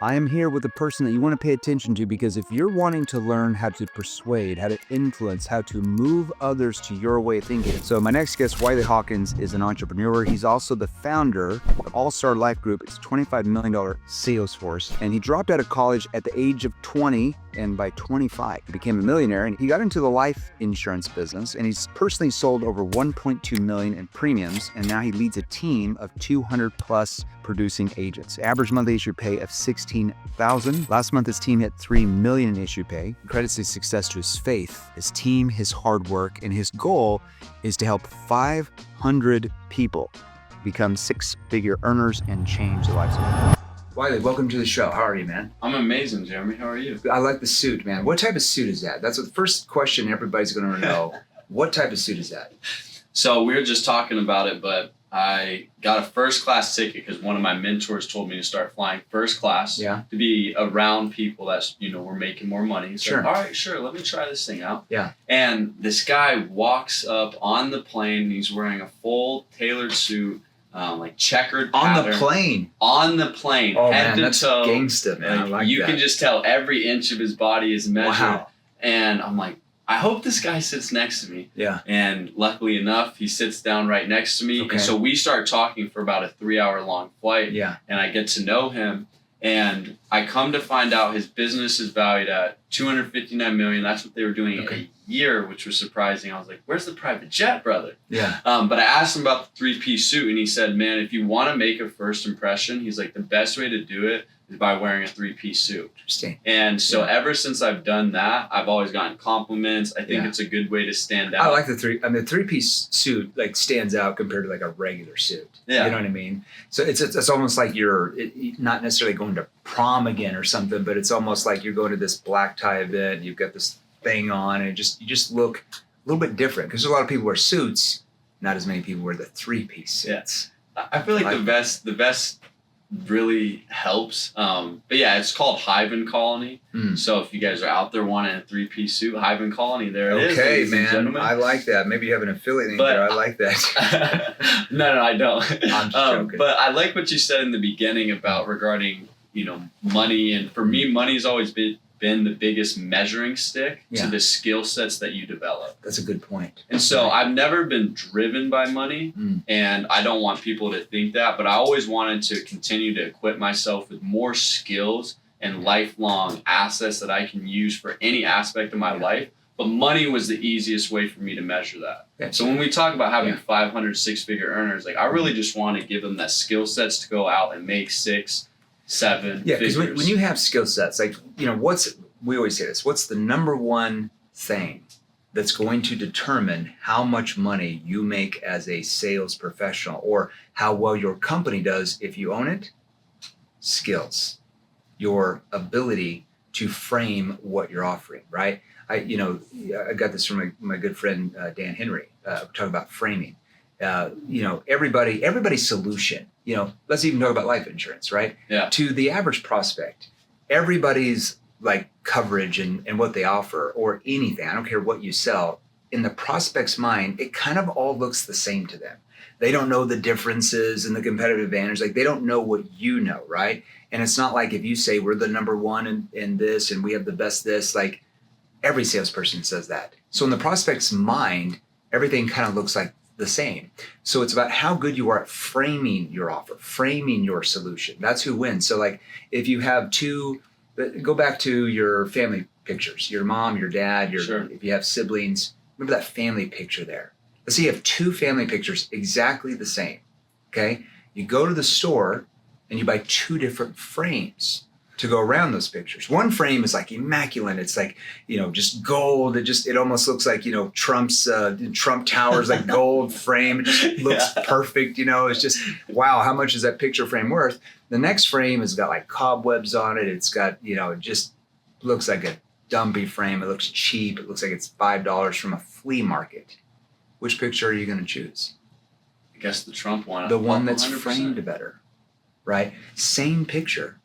I am here with a person that you want to pay attention to, because if you're wanting to learn how to persuade, how to influence, how to move others to your way of thinking. So my next guest, Wylie Hawkins, is an entrepreneur. He's also the founder of All-Star Life Group. It's a $25 million salesforce. And he dropped out of college at the age of 20. And by 25, he became a millionaire, and he got into the life insurance business, and he's personally sold over 1.2 million in premiums. And now he leads a team of 200 plus producing agents. Average monthly issue pay of $16,000. Last month, his team hit $3 million in issue pay. He credits his success to his faith, his team, his hard work, and his goal is to help 500 people become six-figure earners and change their lives. Wylie, welcome to the show. How are you, man? I'm amazing, Jeremy. How are you? I like the suit, man. What type of suit is that? That's the first question everybody's going to know. What type of suit is that? So we were just talking about it, but I got a first class ticket because one of my mentors told me to start flying first class to be around people that, were making more money. So, sure. All right, sure. Let me try this thing out. Yeah. And this guy walks up on the plane. And he's wearing a full tailored suit. Like checkered pattern. On the plane, oh, head man, to that's toe. Gangsta, man. I like you that. can just tell every inch of his body is measured. Wow. And I'm like, I hope this guy sits next to me. Yeah. And luckily enough, he sits down right next to me. Okay. And so we start talking for about a 3-hour long flight. Yeah. And I get to know him. And I come to find out his business is valued at $259 million. That's what they were doing a year, which was surprising. I was like, where's the private jet, brother? Yeah. But I asked him about the 3-piece suit, and he said, man, if you want to make a first impression, he's like, the best way to do it is by wearing a 3-piece suit. Interesting. And so ever since I've done that, I've always gotten compliments. I think it's a good way to stand out. I like the 3-piece suit stands out compared to like a regular suit. Yeah. You know what I mean? So it's almost like you're not necessarily going to prom again or something, but it's almost like you're going to this black tie event. You've got this thing on, and you just look a little bit different, because a lot of people wear suits. Not as many people wear the 3-piece suits. Yeah. I feel like the vest really helps. But yeah, it's called Hyven Colony. So if you guys are out there wanting a 3-piece suit, Hyven Colony, there it is. Okay, man. I like that. Maybe you have an affiliate link there. I like that. No, I don't. I'm just joking. But I like what you said in the beginning about regarding, money. And for me, money's always been the biggest measuring stick to the skill sets that you develop. That's a good point. And so I've never been driven by money, and I don't want people to think that, but I always wanted to continue to equip myself with more skills and lifelong assets that I can use for any aspect of my life. But money was the easiest way for me to measure that. Okay. So when we talk about having 500 six-figure earners, I really just want to give them that skill sets to go out and make 6, 7 because figures. when you have skill sets, we always say this, what's the number one thing that's going to determine how much money you make as a sales professional, or how well your company does if you own it? Skills. Your ability to frame what you're offering, right? I got this from my good friend Dan Henry. Talking about framing. Everybody's solution. Let's even talk about life insurance, right? Yeah. To the average prospect, everybody's coverage and what they offer, or anything, I don't care what you sell, in the prospect's mind, it kind of all looks the same to them. They don't know the differences and the competitive advantage. They don't know what you know, right? And it's not like if you say we're the number one in this and we have the best this, every salesperson says that. So in the prospect's mind, everything kind of looks like the same. So it's about how good you are at framing your offer, framing your solution. That's who wins. So if you have go back to your family pictures, your mom, your dad, if you have siblings, remember that family picture there. Let's say you have 2 family pictures exactly the same, okay? You go to the store and you buy 2 different frames to go around those pictures. One frame is immaculate. It's just gold. It almost looks like, Trump Towers, gold frame. It just looks perfect. It's just, wow, how much is that picture frame worth? The next frame has got cobwebs on it. It's got, it just looks like a dumpy frame. It looks cheap. It looks like it's $5 from a flea market. Which picture are you going to choose? I guess the Trump one. The one that's 100%. framed better, right? Same picture.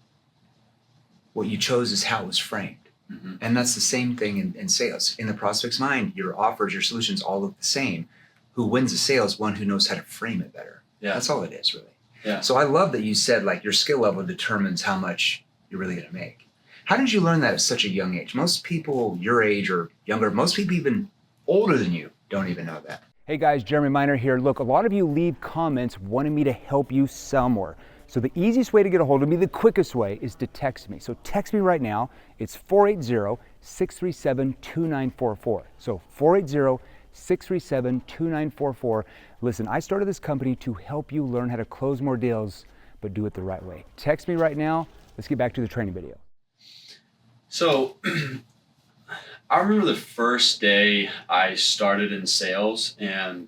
What you chose is how it was framed. Mm-hmm. And that's the same thing in sales. In the prospect's mind, your offers, your solutions all look the same. Who wins the sale is one who knows how to frame it better. Yeah. That's all it is, really. Yeah. So I love that you said your skill level determines how much you're really going to make. How did you learn that at such a young age? Most people your age or younger, most people even older than you don't even know that. Hey guys, Jeremy Miner here. Look, a lot of you leave comments wanting me to help you sell more. So the easiest way to get a hold of me, the quickest way, is to text me. So text me right now. It's 480-637-2944. So 480-637-2944. Listen, I started this company to help you learn how to close more deals, but do it the right way. Text me right now. Let's get back to the training video. So I remember the first day I started in sales, and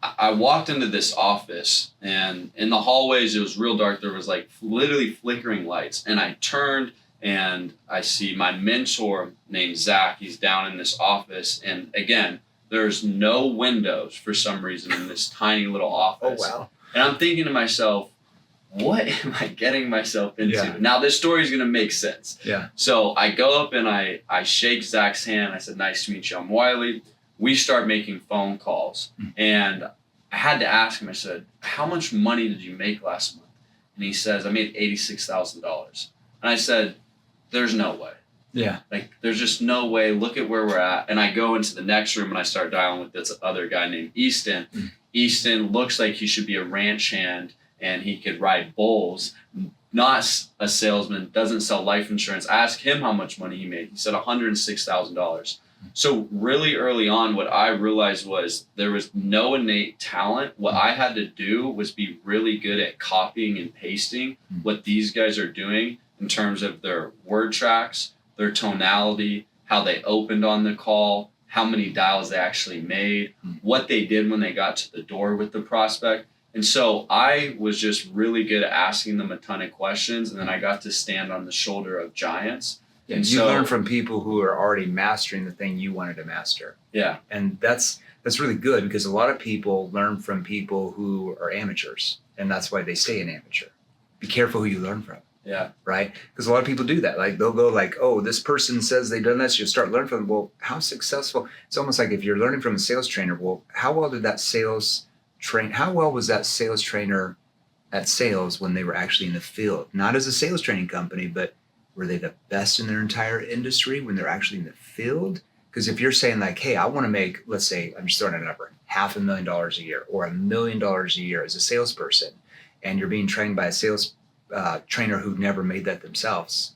I walked into this office, and in the hallways, it was real dark. There was like literally flickering lights, and I turned and I see my mentor named Zach. He's down in this office, and again, there's no windows for some reason in this tiny little office. Oh, wow. And I'm thinking to myself, what am I getting myself into? Yeah. Now this story is going to make sense. Yeah. So I go up and I shake Zach's hand. I said, nice to meet you. I'm Wylie. We start making phone calls. And I had to ask him, I said, how much money did you make last month? And he says, I made $86,000. And I said, there's no way. Yeah. Like, there's just no way. Look at where we're at. And I go into the next room and I start dialing with this other guy named Easton. Easton looks like he should be a ranch hand and he could ride bulls, not a salesman, doesn't sell life insurance. I asked him how much money he made. He said $106,000. So really early on, what I realized was there was no innate talent. What I had to do was be really good at copying and pasting what these guys are doing in terms of their word tracks, their tonality, how they opened on the call, how many dials they actually made, what they did when they got to the door with the prospect. And so I was just really good at asking them a ton of questions, and then I got to stand on the shoulder of giants. Yeah, And you so, learn from people who are already mastering the thing you wanted to master. Yeah. And that's really good, because a lot of people learn from people who are amateurs, and that's why they stay an amateur. Be careful who you learn from. Yeah. Right? Because a lot of people do that. Like, they'll go like, oh, this person says they've done this. You'll start learning from them. Well, how successful? It's almost like if you're learning from a sales trainer, well, how well was that sales trainer at sales when they were actually in the field? Not as a sales training company, but were they the best in their entire industry when they're actually in the field? Because if you're saying like, hey, I want to make, let's say, I'm just throwing a number, $500,000 a year or $1 million a year as a salesperson, and you're being trained by a sales trainer who never made that themselves,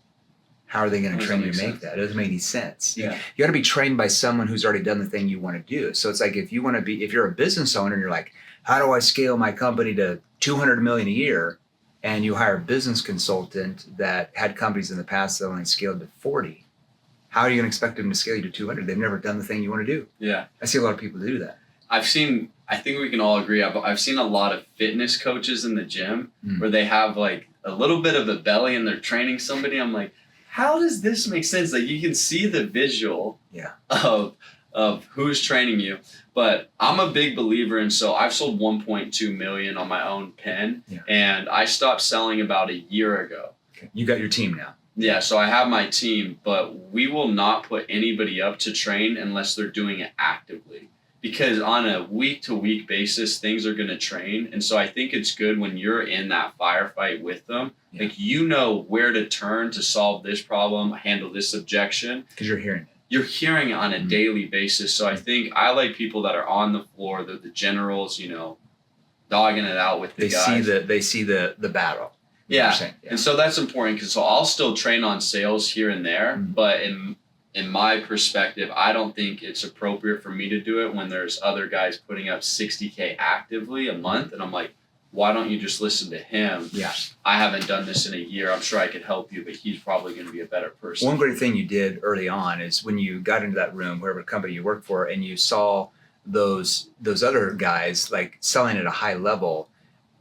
how are they going to train you to make that? It doesn't make any sense. Yeah. You got to be trained by someone who's already done the thing you want to do. So it's like if you're a business owner and you're like, how do I scale my company to 200 million a year? And you hire a business consultant that had companies in the past that only scaled to 40. How are you going to expect them to scale you to 200? They've never done the thing you want to do. Yeah. I see a lot of people do that. I think we can all agree. I've seen a lot of fitness coaches in the gym where they have like a little bit of a belly and they're training somebody. I'm like, how does this make sense? Like, you can see the visual of who's training you. But I'm a big believer in, so I've sold 1.2 million on my own pen, and I stopped selling about a year ago. Okay. You got your team now. Yeah, so I have my team, but we will not put anybody up to train unless they're doing it actively. Because on a week-to-week basis, things are going to train. And so I think it's good when you're in that firefight with them. Yeah. Like, you know where to turn to solve this problem, handle this objection. Because you're hearing it. You're hearing it on a daily basis. So I think I like people that are on the floor, the generals, dogging it out with the guys. They see the battle. Yeah. And so that's important, because I'll still train on sales here and there, but in my perspective, I don't think it's appropriate for me to do it when there's other guys putting up 60K actively a month. And I'm like, why don't you just listen to him? Yeah. I haven't done this in a year. I'm sure I could help you, but he's probably going to be a better person. One great thing you did early on is when you got into that room, wherever company you worked for, and you saw those other guys like selling at a high level,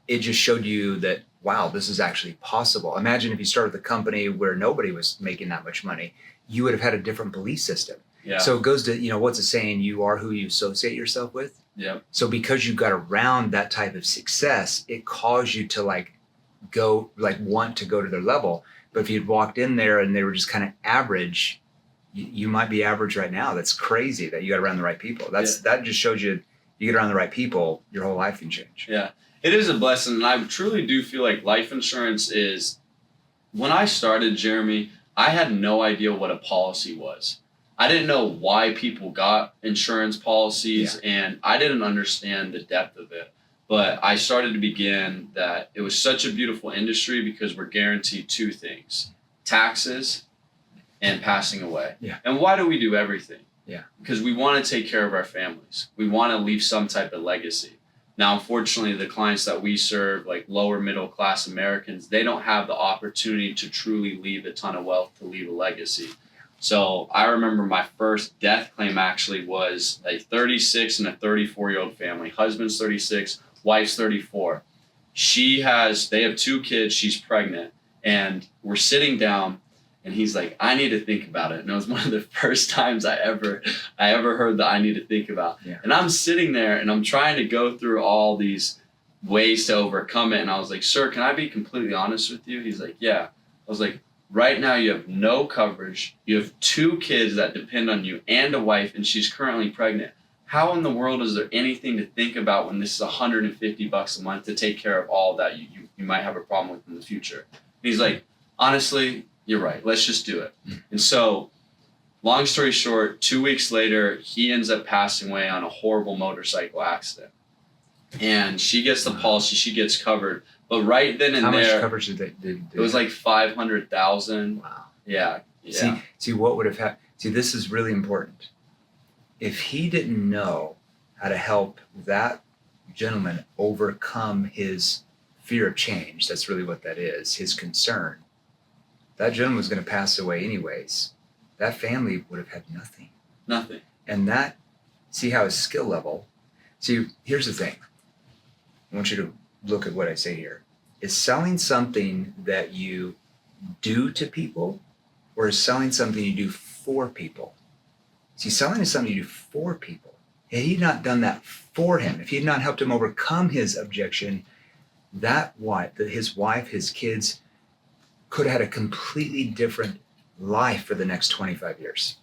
it just showed you that, wow, this is actually possible. Imagine if you started the company where nobody was making that much money, you would have had a different belief system. Yeah. So it goes to, what's it saying? You are who you associate yourself with. Yeah. So because you got around that type of success, it caused you to want to go to their level. But if you'd walked in there and they were just kind of average, you might be average right now. That's crazy that you got around the right people. That just shows you get around the right people, your whole life can change. Yeah. It is a blessing. And I truly do feel like life insurance is When I started, Jeremy, I had no idea what a policy was. I didn't know why people got insurance policies, and I didn't understand the depth of it. But I started to begin that it was such a beautiful industry because we're guaranteed two things: taxes and passing away. Yeah. And why do we do everything? Yeah. Because we want to take care of our families. We want to leave some type of legacy. Now, unfortunately, the clients that we serve, like lower middle class Americans, they don't have the opportunity to truly leave a ton of wealth to leave a legacy. So I remember my first death claim actually was a 36 and a 34-year-old family. Husband's 36, wife's 34. They have two kids, she's pregnant, and we're sitting down, and he's like, I need to think about it. And it was one of the first times I ever heard that I need to think about. Yeah. And I'm sitting there and I'm trying to go through all these ways to overcome it. And I was like, sir, can I be completely honest with you? He's like, yeah. I was like, right now you have no coverage. You have two kids that depend on you and a wife, and she's currently pregnant. How in the world is there anything to think about when this is $150 a month to take care of all that you might have a problem with in the future? And he's like, honestly, you're right. Let's just do it. And so, long story short, 2 weeks later, he ends up passing away on a horrible motorcycle accident. And she gets the policy, she gets covered. But right then and How there, much coverage did they do? it was like $500,000. Wow. Yeah. See what would have happened. See, this is really important. If he didn't know how to help that gentleman overcome his fear of change, that's really what that is, his concern. That gentleman was going to pass away anyways. That family would have had nothing. Nothing. And that, see how his skill level, see, here's the thing. I want you to look at what I say here. Is selling something that you do to people, or is selling something you do for people? See, selling is something you do for people. Had he not done that for him, if he had not helped him overcome his objection, his wife, his kids, could have had a completely different life for the next 25 years.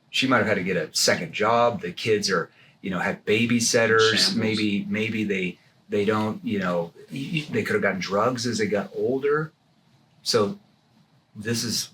She might have had to get a second job. The kids are, have babysitters. Shambles. Maybe they don't, they could have gotten drugs as they got older. So this is,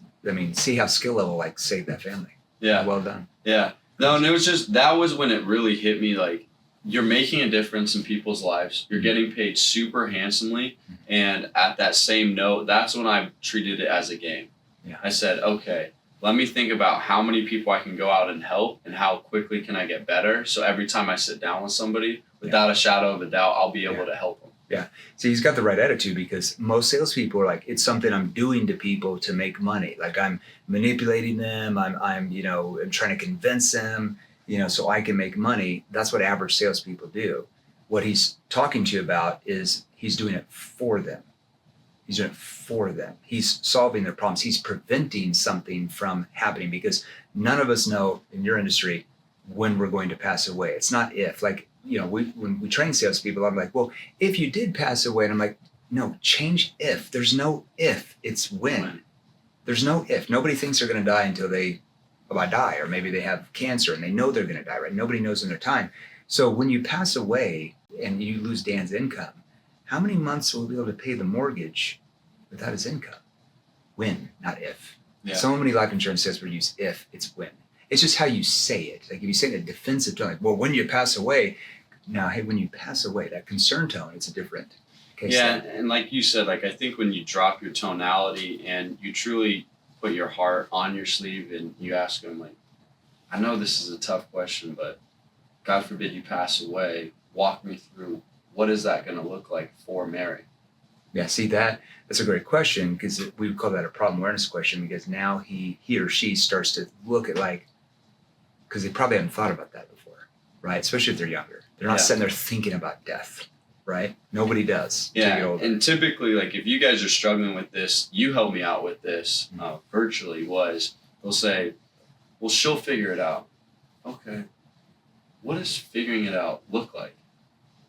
see how skill level saved that family. Yeah. Well done. Yeah. No, and it was just, that was when it really hit me, like, you're making a difference in people's lives. You're getting paid super handsomely. And at that same note, that's when I treated it as a game. Yeah. I said, okay, let me think about how many people I can go out and help and how quickly can I get better. So every time I sit down with somebody, without a shadow of a doubt, I'll be able to help them. Yeah. See, he's got the right attitude, because most salespeople are like, it's something I'm doing to people to make money. Like I'm manipulating them. I'm trying to convince them, so I can make money. That's what average salespeople do. What he's talking to you about is he's doing it for them. He's doing it for them. He's solving their problems. He's preventing something from happening, because none of us know in your industry when we're going to pass away. It's not if. When we train salespeople, I'm like, well, if you did pass away, and I'm like, no, change if. There's no if. It's when. There's no if. Nobody thinks they're going to die until they die, or maybe they have cancer and they know they're going to die, right? Nobody knows in their time. So when you pass away and you lose Dan's income, how many months will he be able to pay the mortgage without his income? When, not if. Yeah. So many life insurance salespeople use if, it's when. It's just how you say it. Like if you say it in a defensive tone, like, well, when you pass away, now, hey, when you pass away, that concern tone, it's a different case. Yeah, and like you said, I think when you drop your tonality and you truly put your heart on your sleeve and you ask them, like, I know this is a tough question, but God forbid you pass away, walk me through, what is that going to look like for Mary? Yeah, see, that's a great question, because we would call that a problem awareness question, because now he or she starts to look at because they probably haven't thought about that before, right? Especially if they're younger. They're not sitting there thinking about death, right? Nobody does. Yeah, and typically, if you guys are struggling with this, you help me out with this virtually, they'll say, well, she'll figure it out. Okay. What does figuring it out look like?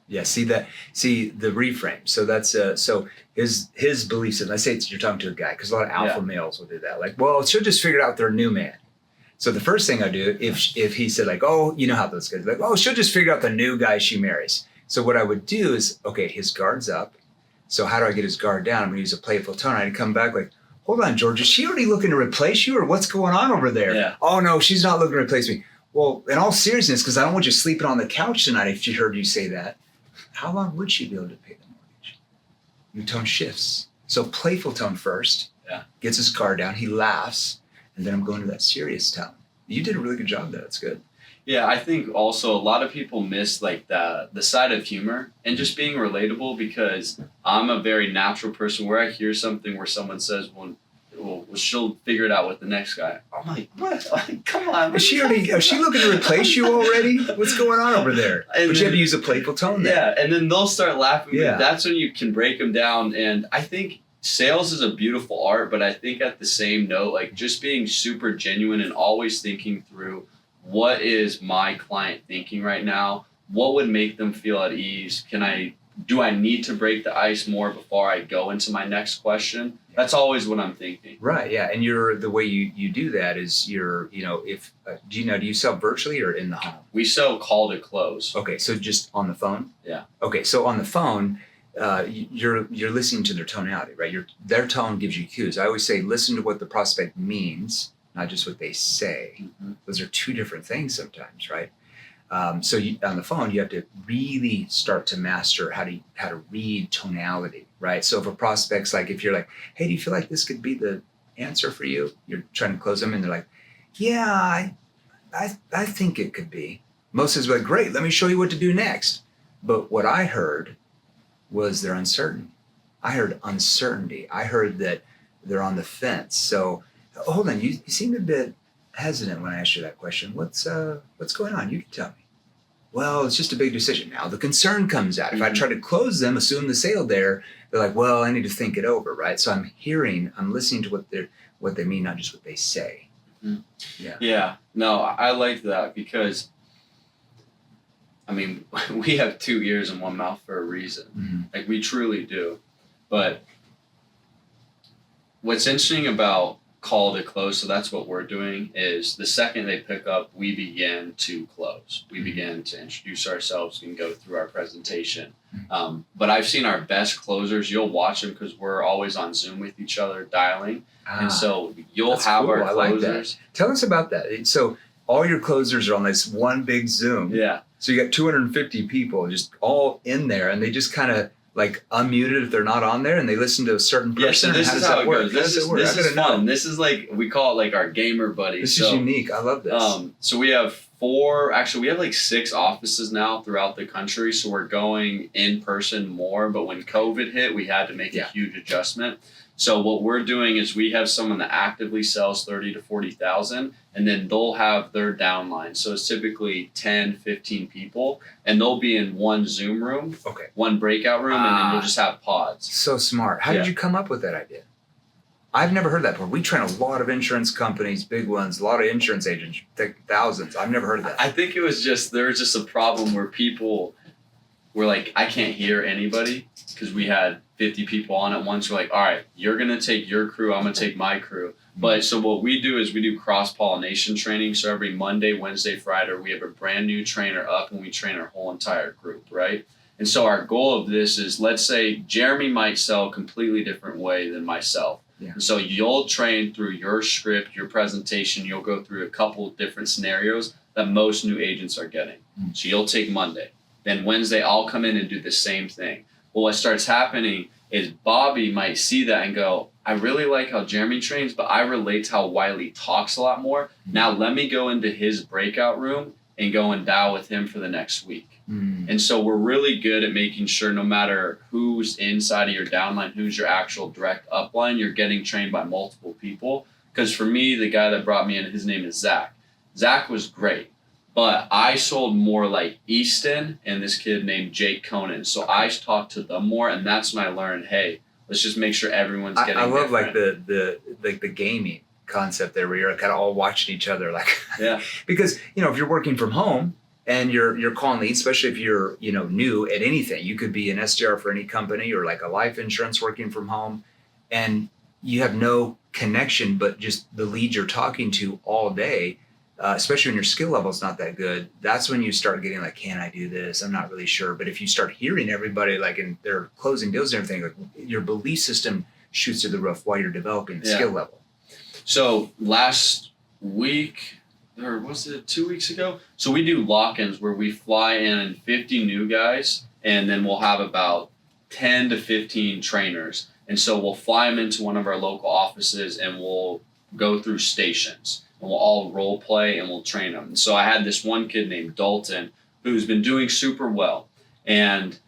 Yeah, see the reframe. So that's so his belief system. Let's say you're talking to a guy, because a lot of alpha males will do that. Like, well, she'll just figure it out with her new man. So the first thing I do, if he said oh, you know how those guys are, oh, she'll just figure out the new guy she marries. So what I would do is, okay, his guard's up. So how do I get his guard down? I'm gonna use a playful tone. I'd come back like, hold on, George, is she already looking to replace you or what's going on over there? Yeah. Oh, no, she's not looking to replace me. Well, in all seriousness, because I don't want you sleeping on the couch tonight if she heard you say that, how long would she be able to pay the mortgage? Your tone shifts. So playful tone first, gets his guard down, he laughs, and then I'm going to that serious tone. You did a really good job there. That's good. Yeah, I think also a lot of people miss like the side of humor and just being relatable, because I'm a very natural person where I hear something where someone says, well, she'll figure it out with the next guy. I'm like, what? Like, come on. Is she looking to replace you already? What's going on over there? And But you have to use a playful tone there. Yeah, and then they'll start laughing. Yeah. That's when you can break them down. And I think sales is a beautiful art, but I think at the same note, like just being super genuine and always thinking through, what is my client thinking right now? What would make them feel at ease? Do I need to break the ice more before I go into my next question? That's always what I'm thinking. Right. Yeah. And the way you do that is do you sell virtually or in the home? We sell call to close. Okay. So just on the phone? Yeah. Okay. So on the phone, you're listening to their tonality, right? Their tone gives you cues. I always say, listen to what the prospect means, not just what they say. Mm-hmm. Those are two different things sometimes, right? So on the phone, you have to really start to master how to read tonality, right? So if a prospect's like, if you're like, hey, do you feel like this could be the answer for you? You're trying to close them and they're like, yeah, I think it could be. Most is like, great, let me show you what to do next. But what I heard was they're uncertain. I heard uncertainty. I heard that they're on the fence. So hold on, you seemed a bit hesitant when I asked you that question. What's going on? You can tell me. Well, it's just a big decision. Now the concern comes out. If I try to close them, assume the sale there, they're like, well, I need to think it over, right? So I'm listening to what they mean, not just what they say. Mm-hmm. Yeah. Yeah. No, I like that because, I mean, we have 2 ears and 1 mouth for a reason. Mm-hmm. Like we truly do. But what's interesting about call to close, so that's what we're doing, is the second they pick up, we begin to close. We begin to introduce ourselves and go through our presentation. But I've seen our best closers, you'll watch them because we're always on Zoom with each other dialing. And so you'll have cool. our I like closers. that. Tell us about that. So all your closers are on this one big Zoom. Yeah. So you got 250 people just all in there, and they just kind of like unmuted if they're not on there, and they listen to a certain person. Yeah, so this is how it goes. This is fun. Know. This is like, we call it like our gamer buddy. This is unique. I love this. So we have we have like 6 offices now throughout the country. So we're going in person more, but when COVID hit, we had to make a huge adjustment. So what we're doing is we have someone that actively sells 30 to 40,000, and then they'll have their downline. So it's typically 10, 15 people, and they'll be in one Zoom room, one breakout room, and then you'll just have pods. So smart. How did you come up with that idea? I've never heard that before. We train a lot of insurance companies, big ones, a lot of insurance agents, thousands. I've never heard of that. I think it was there was just a problem where people were like, I can't hear anybody, because we had 50 people on at once. We're like, all right, you're going to take your crew, I'm going to take my crew. But so what we do is we do cross-pollination training. So every Monday, Wednesday, Friday, we have a brand new trainer up and we train our whole entire group, right? And so our goal of this is, let's say Jeremy might sell a completely different way than myself. Yeah. And so you'll train through your script, your presentation, you'll go through a couple different scenarios that most new agents are getting. So you'll take Monday. Then Wednesday, I'll come in and do the same thing. Well, what starts happening is Bobby might see that and go, I really like how Jeremy trains, but I relate to how Wylie talks a lot more. Now let me go into his breakout room and go and dial with him for the next week. And so we're really good at making sure no matter who's inside of your downline, who's your actual direct upline, you're getting trained by multiple people. Because for me, the guy that brought me in, his name is Zach. Zach was great. But I sold more like Easton and this kid named Jake Conan. So I talked to them more, and that's when I learned, hey, let's just make sure everyone's getting I love different. like the gaming concept there where you're kind of all watching each other. Like, yeah. Because, if you're working from home and you're calling leads, especially if you're, new at anything, you could be an SDR for any company or like a life insurance working from home, and you have no connection, but just the leads you're talking to all day. Especially when your skill level is not that good, that's when you start getting like, can I do this? I'm not really sure. But if you start hearing everybody like, and they're closing deals and everything, like your belief system shoots to the roof while you're developing the Yeah. skill level. So last week, or was it 2 weeks ago? So we do lock-ins where we fly in 50 new guys, and then we'll have about 10 to 15 trainers. And so we'll fly them into one of our local offices, and we'll go through stations, and we'll all role play, and we'll train them. And so I had this one kid named Dalton who's been doing super well, and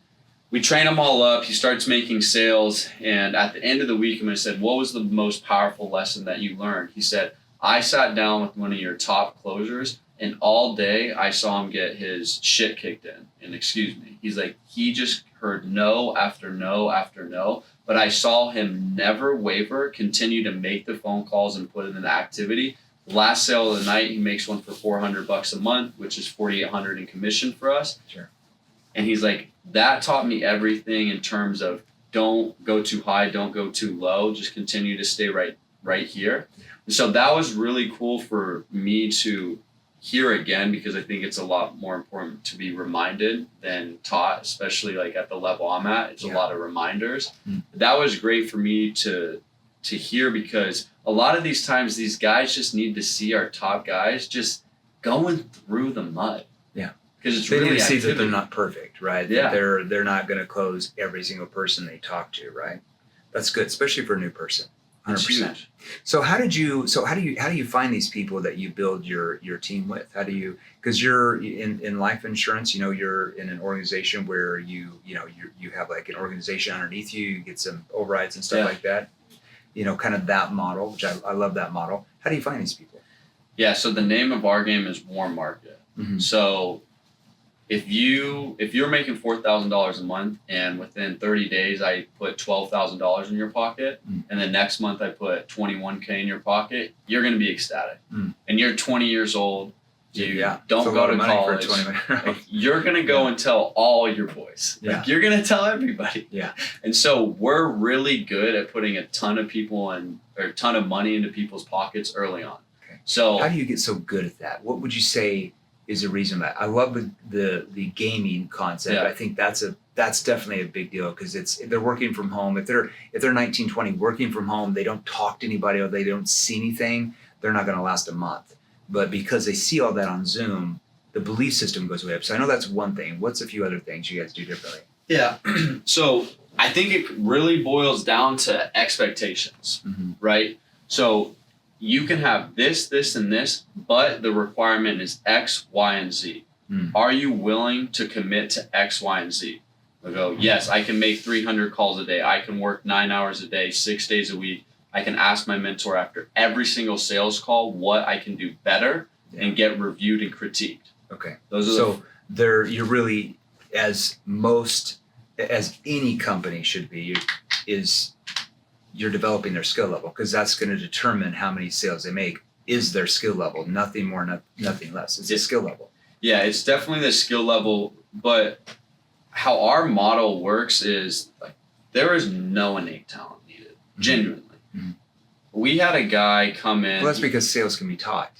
we train him all up. He starts making sales, and at the end of the week, I said, "What was the most powerful lesson that you learned?" He said, "I sat down with one of your top closers, and all day I saw him get his shit kicked in." And excuse me, he's like, he just heard no after no after no, but I saw him never waver, continue to make the phone calls and put it into activity. Last sale of the night, he makes one for $400 a month, which is $4,800 in commission for us. Sure. And he's like, that taught me everything in terms of don't go too high, don't go too low, just continue to stay right here. And so that was really cool for me to hear again, because I think it's a lot more important to be reminded than taught, especially like at the level I'm at. It's a lot of reminders. That was great for me to hear, because a lot of these times these guys just need to see our top guys just going through the mud. Yeah. Because it's They really need to see activity. that they're not perfect, right? Yeah. That they're not going to close every single person they talk to, right? That's good, especially for a new person. 100%. It's huge. So how do you find these people that you build your team with? How do you, because you're in life insurance, you know, you're in an organization where you have like an organization underneath you, you get some overrides and stuff like that. You know, kind of that model, which I love that model. How do you find these people? Yeah, so the name of our game is warm market. Mm-hmm. So if you're making $4,000 a month, and within 30 days I put $12,000 in your pocket, and then next month I put $21K in your pocket, you're going to be ecstatic. And you're 20 years old. You don't go to college. Like, you're going to go and tell all your boys. Like, you're going to tell everybody. Yeah. And so we're really good at putting a ton of people or a ton of money into people's pockets early on. Okay. So how do you get so good at that? What would you say is a reason that I love the gaming concept? Yeah. I think that's definitely a big deal, because they're working from home. If they're 19, 20 working from home, they don't talk to anybody or they don't see anything, they're not going to last a month. But because they see all that on Zoom, the belief system goes way up. So I know that's one thing. What's a few other things you guys do differently? Yeah. So I think it really boils down to expectations, right? So you can have this, and this, but the requirement is X, Y, and Z. Are you willing to commit to X, Y, and Z? I go, yes, I can make 300 calls a day. I can work 9 hours a day, 6 days a week. I can ask my mentor after every single sales call what I can do better and get reviewed and critiqued. Okay. You're really, as any company should be, you're developing their skill level, because that's going to determine how many sales they make. Is their skill level, nothing more, nothing less. It's a skill level. Yeah, it's definitely the skill level, but how our model works is like there is no innate talent needed, genuinely. We had a guy come in. Well, that's because sales can be taught.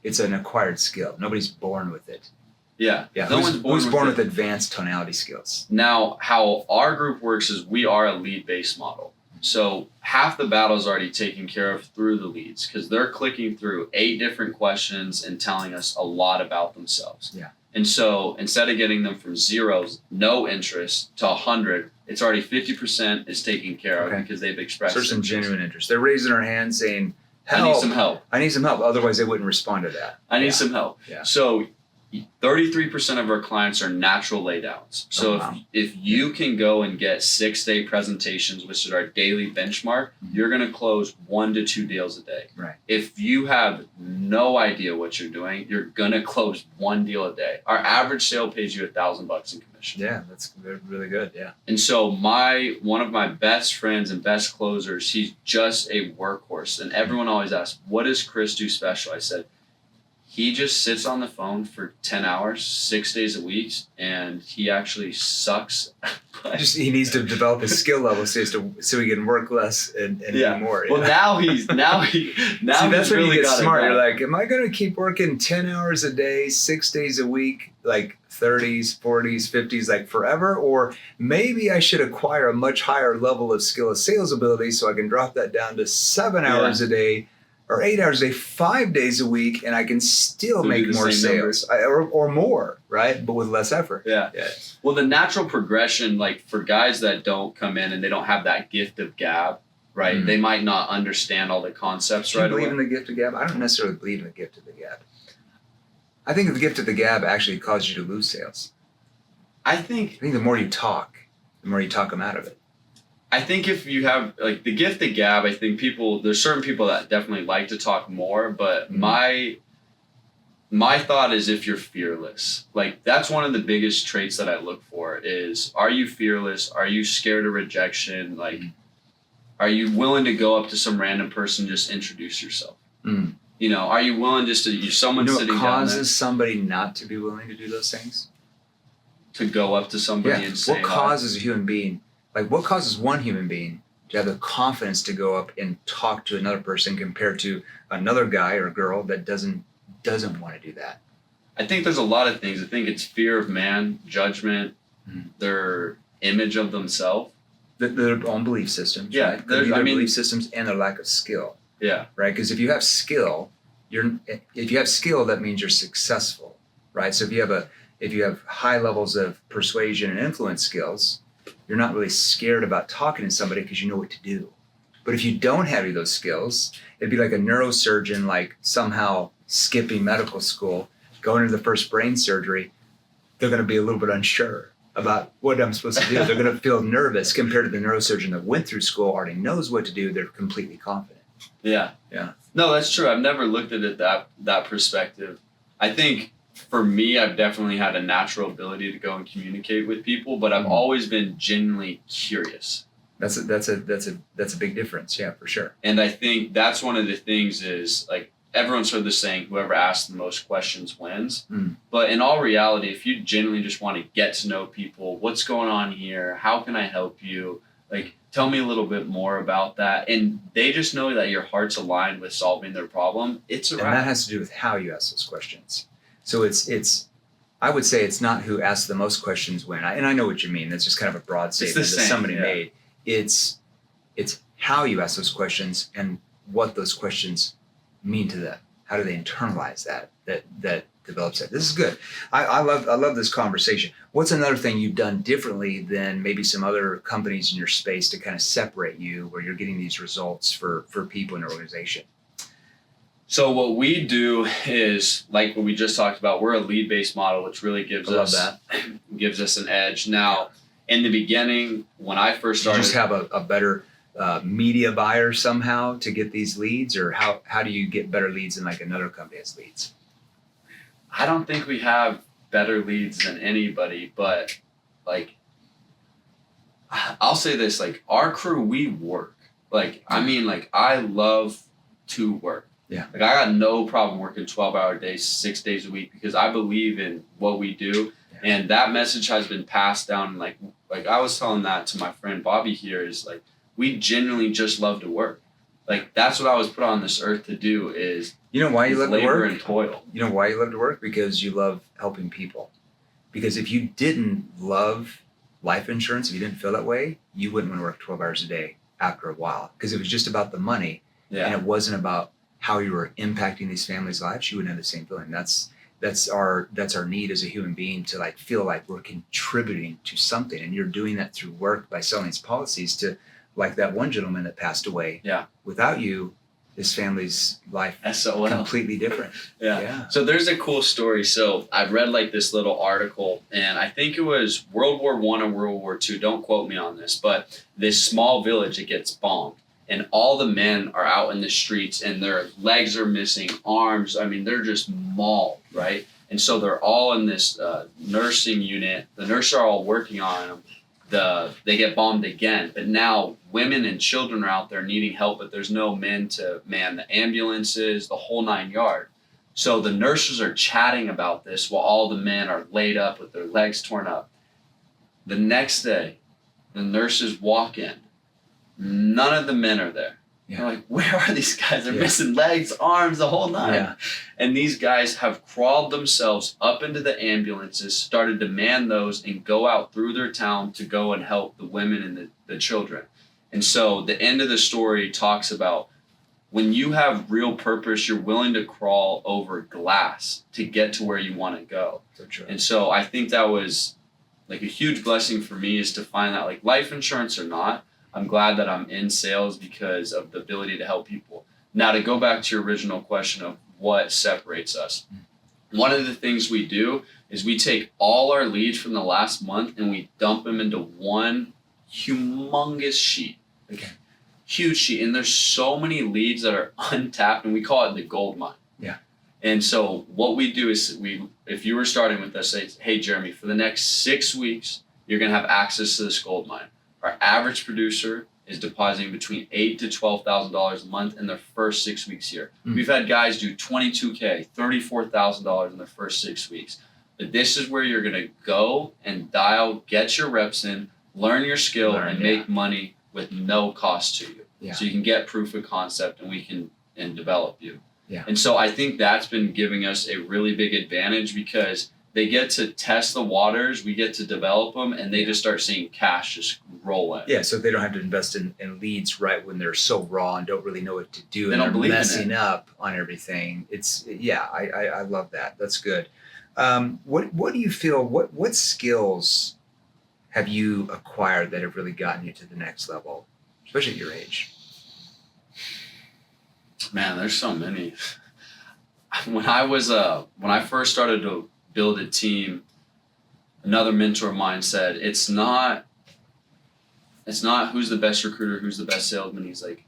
It's an acquired skill. Nobody's born with it. Yeah. Who's born with advanced tonality skills? Now, how our group works is we are a lead-based model. So half the battle is already taken care of through the leads, because they're clicking through 8 different questions and telling us a lot about themselves. Yeah. And so instead of getting them from 0, no interest, to 100, it's already 50% is taken care of because they've expressed there's some genuine interest. They're raising their hand saying, help. I need some help. I need some help. Otherwise, they wouldn't respond to that. I need some help. Yeah. So 33% of our clients are natural laydowns. So if you can go and get 6-day presentations, which is our daily benchmark, you're going to close 1 to 2 deals a day. Right. If you have no idea what you're doing, you're going to close 1 deal a day. Our average sale pays you $1,000 in commission. Yeah, that's really good. Yeah. And so one of my best friends and best closers, he's just a workhorse. And everyone always asks, what does Chris do special? I said, he just sits on the phone for 10 hours, 6 days a week, and he actually sucks. He needs to develop his skill level so he can work less and do more. Well, now he's that's he's when really you get got it smart. done. You're like, am I going to keep working 10 hours a day, 6 days a week, like 30s, 40s, 50s, like forever? Or maybe I should acquire a much higher level of skill of sales ability so I can drop that down to 7 hours a day or 8 hours a day, 5 days a week, and I can still make more sales or more, right? But with less effort. Yeah. Well, the natural progression, like for guys that don't come in and they don't have that gift of gab, right? Mm-hmm. They might not understand all the concepts right away. Do you believe in the gift of gab? I don't necessarily believe in the gift of the gab. I think the gift of the gab actually causes you to lose sales. I think the more you talk them out of it. I think if you have like the gift of gab, I think there's certain people that definitely like to talk more, but my thought is if you're fearless. Like that's one of the biggest traits that I look for is, are you fearless? Are you scared of rejection? Like, are you willing to go up to some random person, just introduce yourself? You know, are you willing just to, someone sitting down there? What causes somebody not to be willing to do those things? To go up to somebody and say, what causes a human being, like what causes one human being to have the confidence to go up and talk to another person compared to another guy or girl that doesn't want to do that? I think there's a lot of things. I think it's fear of man, judgment, their image of themselves. Their own belief systems, yeah, right? Their belief systems and their lack of skill. Yeah. Right? Because if you have skill, that means you're successful, right? So if you have high levels of persuasion and influence skills, you're not really scared about talking to somebody because you know what to do. But if you don't have those skills, it'd be like a neurosurgeon, like somehow skipping medical school, going to the first brain surgery. They're going to be a little bit unsure about what I'm supposed to do. They're going to feel nervous compared to the neurosurgeon that went through school, already knows what to do. They're completely confident. Yeah. No, that's true. I've never looked at it that perspective. I think for me, I've definitely had a natural ability to go and communicate with people, but I've always been genuinely curious. That's a big difference. Yeah, for sure. And I think that's one of the things is like everyone's heard the saying, whoever asks the most questions wins. But in all reality, if you genuinely just want to get to know people, what's going on here? How can I help you? Like, tell me a little bit more about that. And they just know that your heart's aligned with solving their problem. It's a wrap. And that has to do with how you ask those questions. So I would say it's not who asks the most questions win. And I know what you mean. That's just kind of a broad statement that somebody made. It's how you ask those questions and what those questions mean to them. How do they internalize that develops that? This is good. I love this conversation. What's another thing you've done differently than maybe some other companies in your space to kind of separate you where you're getting these results for people in your organization? So what we do is, like what we just talked about, we're a lead-based model, which really gives us an edge. Now, in the beginning, when I first started... You just have a better media buyer somehow to get these leads, or how do you get better leads than like another company has leads? I don't think we have better leads than anybody, but like, I'll say this, like our crew, we work. Like, I mean, like I love to work. Yeah. Like I got no problem working 12-hour days, 6 days a week, because I believe in what we do. Yeah. And that message has been passed down. Like I was telling that to my friend Bobby here is like, we genuinely just love to work. Like that's what I was put on this earth to do is, you know why you love to work? Labor and toil. You know why you love to work? Because you love helping people. Because if you didn't love life insurance, if you didn't feel that way, you wouldn't want to work 12 hours a day after a while. Because it was just about the money and it wasn't about how you were impacting these families' lives. You wouldn't have the same feeling. That's our need as a human being to like feel like we're contributing to something. And you're doing that through work by selling these policies to like that one gentleman that passed away. Yeah. Without you, his family's life SOL. Completely different. Yeah. So there's a cool story. So I've read like this little article, and I think it was World War I or World War II. Don't quote me on this, but this small village, it gets bombed, and all the men are out in the streets, and their legs are missing, arms. I mean, they're just mauled, right? And so they're all in this nursing unit. The nurses are all working on them. They get bombed again, but now women and children are out there needing help, but there's no men to man the ambulances, the whole 9 yards. So the nurses are chatting about this while all the men are laid up with their legs torn up. The next day, the nurses walk in. None of the men are there. Yeah. They're like, where are these guys? They're missing legs, arms, the whole nine. Yeah. And these guys have crawled themselves up into the ambulances, started to man those, and go out through their town to go and help the women and the children. And so the end of the story talks about when you have real purpose, you're willing to crawl over glass to get to where you want to go. So true. And so I think that was like a huge blessing for me, is to find that, like, life insurance or not, I'm glad that I'm in sales because of the ability to help people. Now, to go back to your original question of what separates us, one of the things we do is we take all our leads from the last month and we dump them into one humongous sheet. Okay. Huge sheet. And there's so many leads that are untapped, and we call it the gold mine. Yeah. And so what we do is if you were starting with us, say, hey, Jeremy, for the next 6 weeks, you're going to have access to this gold mine. Our average producer is depositing between $8,000 to $12,000 a month in their first 6 weeks here. Mm. We've had guys do $22K, $34,000 in their first 6 weeks. But this is where you're going to go and dial, get your reps in, learn your skill, and make money with no cost to you. Yeah. So you can get proof of concept, and we can develop you. Yeah. And so I think that's been giving us a really big advantage, because they get to test the waters, we get to develop them, and they just start seeing cash just roll in. Yeah, so they don't have to invest in leads right when they're so raw and don't really know what to do, and don't believe in they're it. messing up on everything. I love that. That's good. What do you feel? What skills have you acquired that have really gotten you to the next level, especially at your age? Man, there's so many. When I first started to build a team, another mentor of mine said, it's not who's the best recruiter, who's the best salesman. He's like,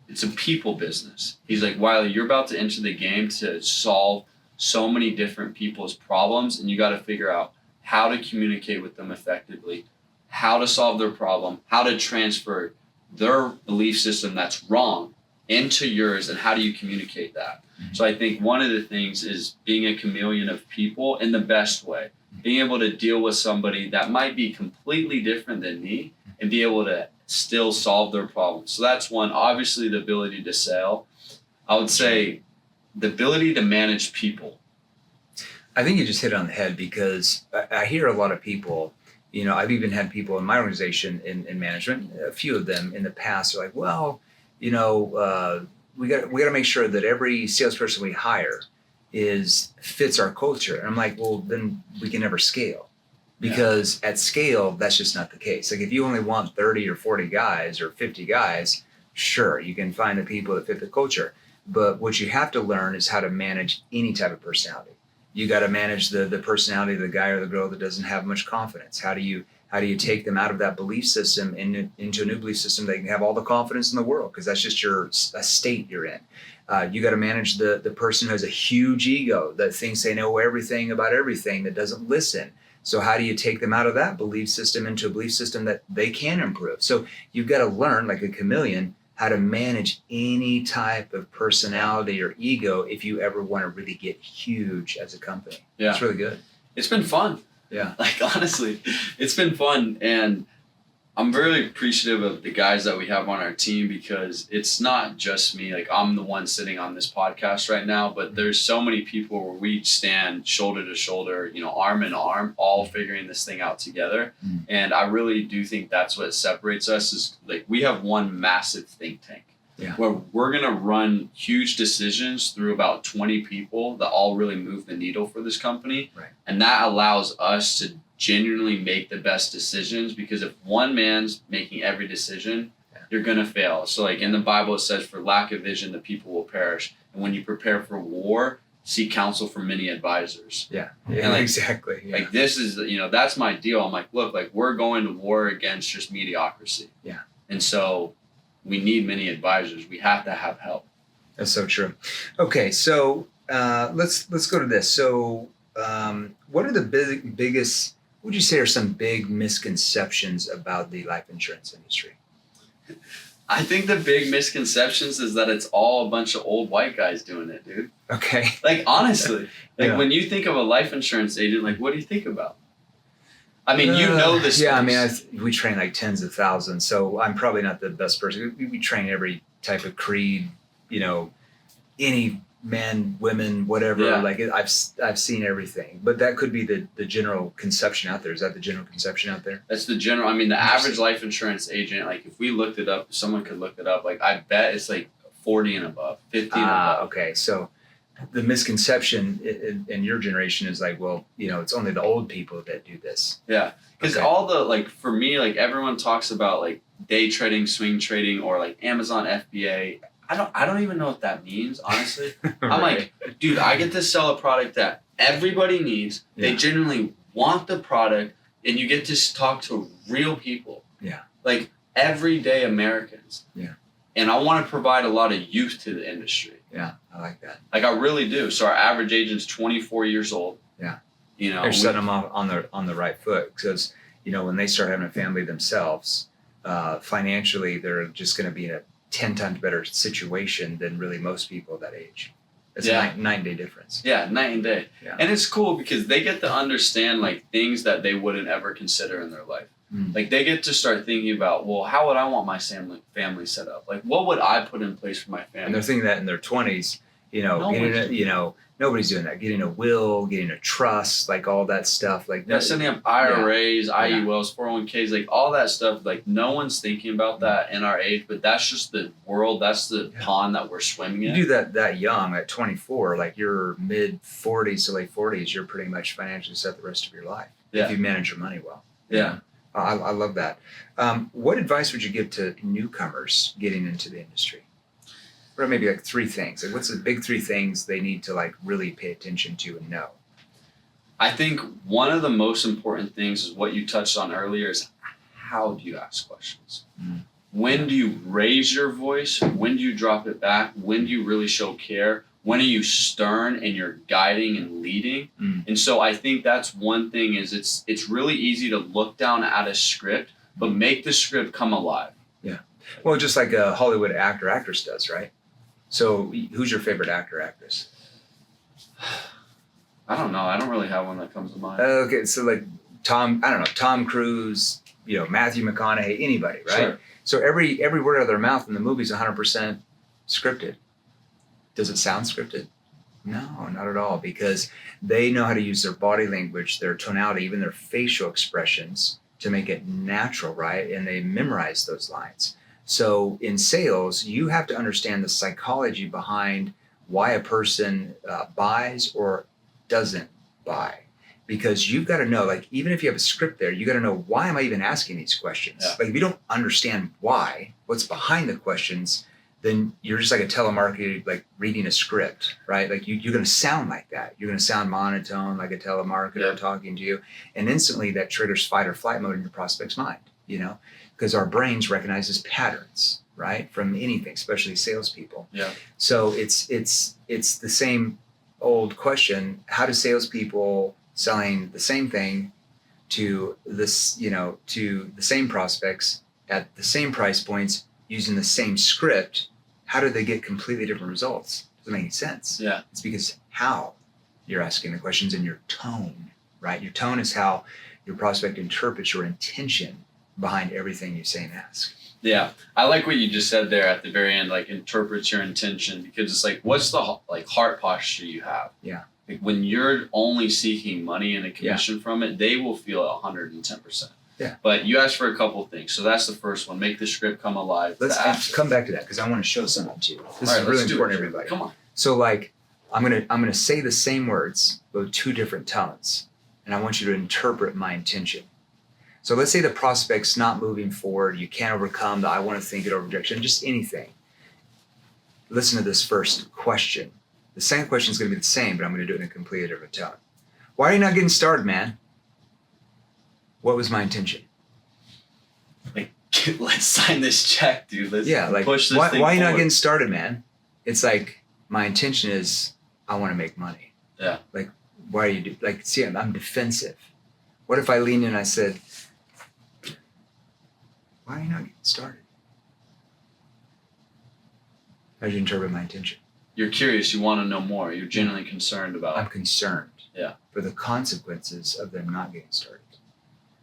it's a people business. He's like, Wylie, you're about to enter the game to solve so many different people's problems, and you got to figure out how to communicate with them effectively, how to solve their problem, how to transfer their belief system that's wrong into yours, and how do you communicate that? Mm-hmm. So I think one of the things is being a chameleon of people in the best way, being able to deal with somebody that might be completely different than me and be able to still solve their problem. So that's one. Obviously, the ability to sell. I would say the ability to manage people. I think you just hit it on the head, because I hear a lot of people, I've even had people in my organization in management, a few of them in the past are like, well, we got to make sure that every salesperson we hire fits our culture. And I'm like, well, then we can never scale, because at scale, that's just not the case. Like, if you only want 30 or 40 guys or 50 guys, sure, you can find the people that fit the culture. But what you have to learn is how to manage any type of personality. You got to manage the personality of the guy or the girl that doesn't have much confidence. How do you take them out of that belief system into a new belief system that can have all the confidence in the world, because that's just a state you're in. You got to manage the person who has a huge ego, that thinks they know everything about everything, that doesn't listen. So how do you take them out of that belief system into a belief system that they can improve? So you've got to learn, like a chameleon, how to manage any type of personality or ego if you ever want to really get huge as a company. Yeah. It's really good. It's been fun. Yeah. Like, honestly, it's been fun. And I'm very appreciative of the guys that we have on our team, because it's not just me. Like, I'm the one sitting on this podcast right now, but there's so many people where we stand shoulder to shoulder, arm in arm, all figuring this thing out together. Mm. And I really do think that's what separates us, is like, we have one massive think tank. Yeah. Where we're going to run huge decisions through about 20 people that all really move the needle for this company. Right. And that allows us to genuinely make the best decisions, because if one man's making every decision, you're going to fail. So, like, in the Bible, it says, for lack of vision, the people will perish. And when you prepare for war, seek counsel from many advisors. Yeah, And, like, exactly. Yeah. Like, this is, that's my deal. I'm like, look, like, we're going to war against just mediocrity. Yeah. And so we need many advisors. We have to have help. That's so true. Okay, so let's go to this. So what are the biggest, what would you say are some big misconceptions about the life insurance industry? I think the big misconceptions is that it's all a bunch of old white guys doing it, dude. Okay. Like, honestly, Yeah. when you think of a life insurance agent, like, what do you think about? I mean, you know this. Yeah, I mean, we train like tens of thousands, so I'm probably not the best person. We train every type of creed, any men, women, whatever. Yeah. Like I've seen everything, but that could be the general conception out there. Is that the general conception out there? That's the general. I mean, the average life insurance agent, like if we looked it up, if someone could look it up, like I bet it's like 40 and above, 50 and above. Okay, so the misconception in your generation is like, well, it's only the old people that do this. Yeah, because all the for me, like everyone talks about like day trading, swing trading, or like Amazon FBA. I don't even know what that means, honestly. I'm like, dude, I get to sell a product that everybody needs. Yeah. They genuinely want the product, and you get to talk to real people. Yeah. Like everyday Americans. Yeah. And I want to provide a lot of youth to the industry. Yeah, I like that. Like I really do. So our average agent's 24 years old. Yeah. They're setting them off on the right foot because when they start having a family themselves, financially they're just going to be in a 10 times better situation than really most people that age. It's a 9-day difference. Yeah, night and day. Yeah. And it's cool because they get to understand like things that they wouldn't ever consider in their life. Like they get to start thinking about, well, how would I want my family set up? Like what would I put in place for my family? And they're thinking that in their 20s, nobody's doing that. Getting a will, getting a trust, like all that stuff. Like they're setting up IRAs, IULs, 401ks, like all that stuff. Like no one's thinking about that in our age, but that's just the world. That's the pond that we're swimming in. You do that young at 24, like your mid 40s to late 40s, you're pretty much financially set the rest of your life if you manage your money well. Yeah. I love that. What advice would you give to newcomers getting into the industry? Or maybe like 3 things. Like what's the big 3 things they need to like really pay attention to and know? I think one of the most important things is what you touched on earlier is how do you ask questions? When do you raise your voice? When do you drop it back? When do you really show care? When are you stern and you're guiding and leading? And so I think that's one thing is it's really easy to look down at a script, but make the script come alive. Yeah. Well, just like a Hollywood actress does, right? So who's your favorite actor, actress? I don't know. I don't really have one that comes to mind. Okay. So like Tom Cruise, Matthew McConaughey, anybody, right? Sure. So every word out of their mouth in the movie is 100% scripted. Does it sound scripted? No, not at all, because they know how to use their body language, their tonality, even their facial expressions to make it natural, right? And they memorize those lines. So in sales, you have to understand the psychology behind why a person buys or doesn't buy. Because you've got to know, like, even if you have a script there, you got to know, why am I even asking these questions? Yeah. Like, if you don't understand why, what's behind the questions, then you're just like a telemarketer, like reading a script, right? Like you're going to sound like that. You're going to sound monotone, like a telemarketer talking to you. And instantly that triggers fight or flight mode in your prospect's mind, because our brains recognizes patterns, right? From anything, especially salespeople. Yeah. So it's the same old question. How do salespeople selling the same thing to this, to the same prospects at the same price points using the same script, how do they get completely different results? Doesn't make any sense. Yeah. It's because how you're asking the questions and your tone, right? Your tone is how your prospect interprets your intention behind everything you say and ask. Yeah. I like what you just said there at the very end, like interprets your intention, because it's like, what's the heart posture you have? Yeah. Like when you're only seeking money and a commission from it, they will feel 110%. Yeah. But you asked for a couple things. So that's the first one. Make the script come alive. Let's come back to that because I want to show something to you. This is really important, everybody. Come on. So like, I'm gonna say the same words, but with 2 different tones. And I want you to interpret my intention. So let's say the prospect's not moving forward. You can't overcome the I want to think it over objection, just anything. Listen to this first question. The second question is going to be the same, but I'm going to do it in a completely different tone. Why are you not getting started, man? What was my intention? Like, let's sign this check, dude. Let's push this thing why are you not forward. getting started, man? It's like, my intention is I want to make money. Yeah. Like, why are you see, I'm defensive. What if I leaned in and I said, why are you not getting started? How do you interpret my intention? You're curious. You want to know more. You're genuinely concerned about. I'm concerned for the consequences of them not getting started.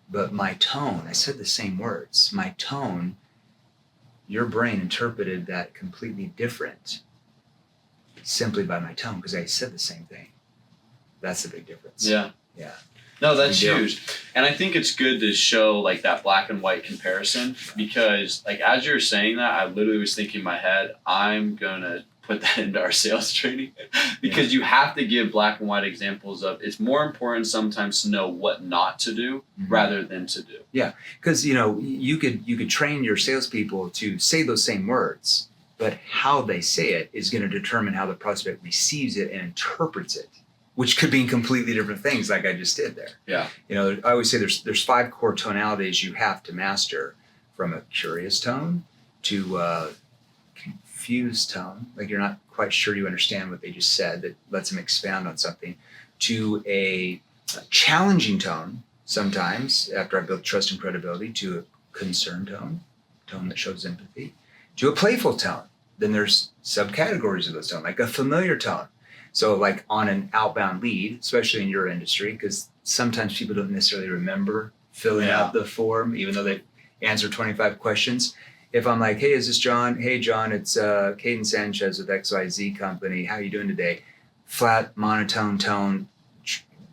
But my tone, I said the same words. My tone, your brain interpreted that completely different simply by my tone because I said the same thing. That's the big difference. Yeah. Yeah. No, that's huge. And I think it's good to show like that black and white comparison because like as you're saying that, I literally was thinking in my head, I'm going to put that into our sales training because you have to give black and white examples of it's more important sometimes to know what not to do rather than to do. Yeah. Because, you could train your salespeople to say those same words, but how they say it is going to determine how the prospect receives it and interprets it, which could mean completely different things like I just did there. Yeah. I always say there's 5 core tonalities you have to master, from a curious tone to confused tone, like you're not quite sure you understand what they just said, that lets them expound on something, to a challenging tone, sometimes after I build trust and credibility, to a concerned tone that shows empathy, to a playful tone. Then there's subcategories of those tone, like a familiar tone. So like on an outbound lead, especially in your industry, because sometimes people don't necessarily remember filling out the form, even though they answer 25 questions. If I'm like, hey, is this John? Hey, John, it's Caden Sanchez with XYZ Company. How are you doing today? Flat, monotone tone.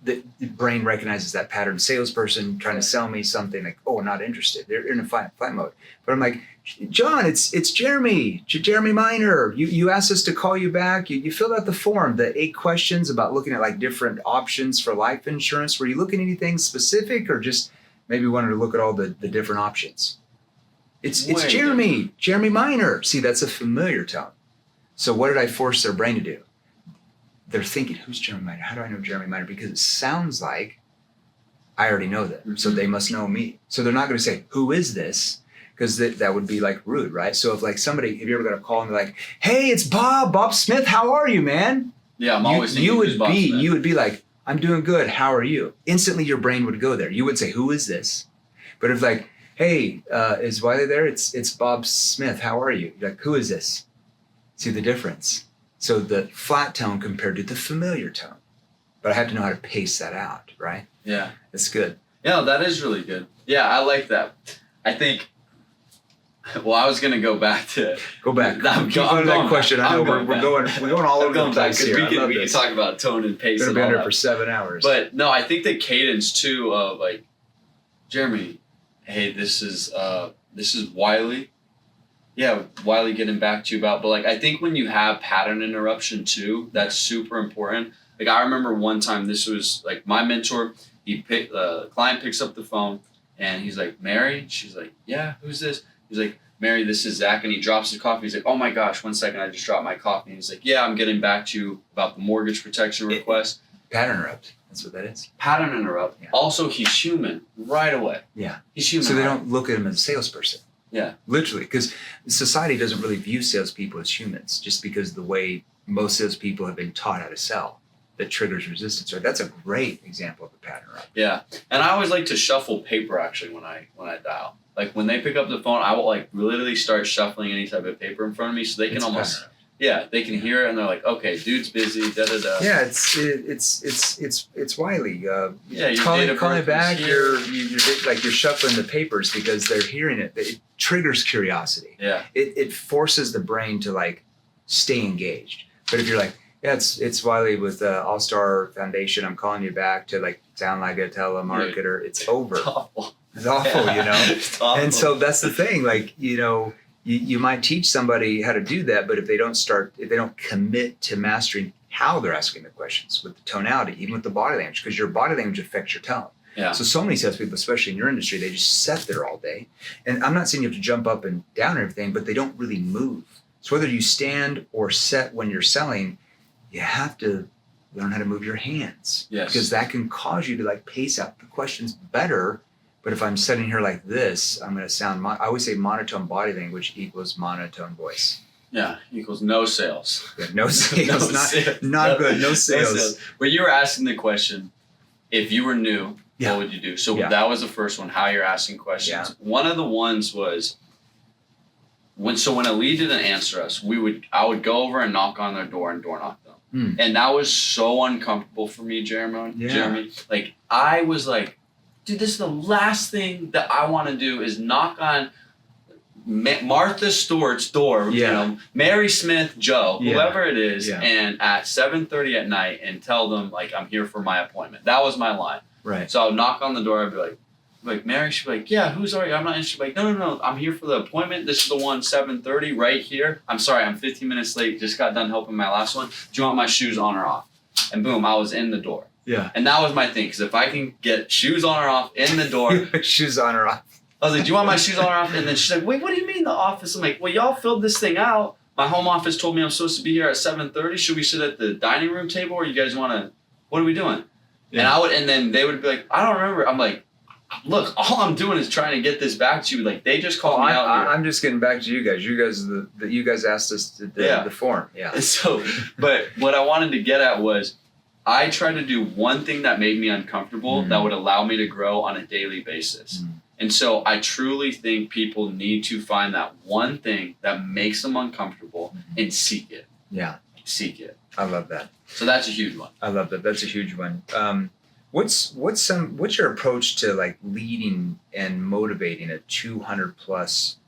The brain recognizes that pattern. Salesperson trying to sell me something like, oh, not interested. They're in a fight mode. But I'm like, John, it's Jeremy Miner. You asked us to call you back. You filled out the form, the 8 questions about looking at like different options for life insurance. Were you looking at anything specific or just maybe wanted to look at all the different options? It's Jeremy Miner. See, that's a familiar tone. So what did I force their brain to do? They're thinking, who's Jeremy Miner? How do I know Jeremy Miner? Because it sounds like I already know them. So they must know me. So they're not going to say, who is this? Because that would be like rude, right? So if like somebody, have you ever got a call and they're like, hey, it's Bob Smith. How are you, man? Yeah, I'm always thinking who's Bob Smith. You would be like, I'm doing good. How are you? Instantly your brain would go there. You would say, who is this? But if like, hey, is Wylie there? It's Bob Smith. How are you? You're like, who is this? See the difference? So the flat tone compared to the familiar tone. But I have to know how to pace that out, right? Yeah. That's good. Yeah, that is really good. Yeah, I like that. I think, well, I was going to go back to... Go back. Keep going to that question. I know we're going all over the place here. We can talk about tone and pace. We're going to be under for 7 hours. But no, I think the cadence too of like, Jeremy, hey, this is Wylie. Yeah, Wylie getting back to you about, but like I think when you have pattern interruption too, that's super important. Like I remember one time, this was like my mentor. The client picks up the phone and he's like, Mary. She's like, yeah, who's this? He's like, Mary, this is Zach, and he drops his coffee. He's like, oh my gosh, 1 second, I just dropped my coffee. And he's like, yeah, I'm getting back to you about the mortgage protection request. Pattern interrupt. That's what that is. Pattern interrupt. Yeah. Also, he's human right away. Yeah. He's human. So they don't look at him as a salesperson. Yeah. Literally, because society doesn't really view salespeople as humans, just because of the way most salespeople have been taught how to sell that triggers resistance. Right? That's a great example of a pattern interrupt. Yeah. And I always like to shuffle paper actually when I dial. Like when they pick up the phone, I will like literally start shuffling any type of paper in front of me so they can almost they can hear it and they're like, okay, dude's busy, da da da. Yeah, it's Wylie. You're calling back. You're shuffling the papers because they're hearing it. It triggers curiosity. Yeah. It forces the brain to like stay engaged. But if you're like, yeah, it's Wylie with All Star Foundation. I'm calling you back to like sound like a telemarketer. It's over. It's awful, It's awful. And so that's the thing. Like, you might teach somebody how to do that, but if they don't commit to mastering how they're asking the questions with the tonality, even with the body language, because your body language affects your tone. Yeah. So many salespeople, especially in your industry, they just sit there all day. And I'm not saying you have to jump up and down and everything, but they don't really move. So whether you stand or sit when you're selling, you have to learn how to move your hands. Yes. Because that can cause you to like pace out the questions better. But if I'm sitting here like this, I'm going to sound, I always say monotone body language equals monotone voice. Yeah, equals no sales. Yeah, no sales. Not good. No sales. But you were asking the question, if you were new, what would you do? So that was the first one, how you're asking questions. Yeah. One of the ones was, when a lead didn't answer us, I would go over and knock on their door and door knock them. And that was so uncomfortable for me, Jeremy. Like, I was like, dude, this is the last thing that I want to do is knock on Martha Stewart's door, you know, Mary Smith, Joe, whoever it is, and at 7:30 at night and tell them, like, I'm here for my appointment. That was my line. Right. So I would knock on the door. I'd be like, Mary, she'd be like, yeah, who's are you? I'm not interested. Like, no, I'm here for the appointment. This is the one, 7:30, right here. I'm sorry, I'm 15 minutes late. Just got done helping my last one. Do you want my shoes on or off? And boom, I was in the door. Yeah. And that was my thing, because if I can get shoes on or off in the door. Shoes on or off. I was like, do you want my shoes on or off? And then she's like, wait, what do you mean the office? I'm like, well, y'all filled this thing out. My home office told me I'm supposed to be here at 7:30. Should we sit at the dining room table, or you guys want to, what are we doing? Yeah. And then they would be like, I don't remember. I'm like, look, all I'm doing is trying to get this back to you. Like, they just called me out. I'm just getting back to you guys. You guys asked us to the form. Yeah. And so, but what I wanted to get at was, I tried to do one thing that made me uncomfortable that would allow me to grow on a daily basis. And so I truly think people need to find that one thing that makes them uncomfortable and seek it. Yeah. Seek it. I love that. So that's a huge one. I love that. That's a huge one. What's your approach to, like, leading and motivating a 200 plus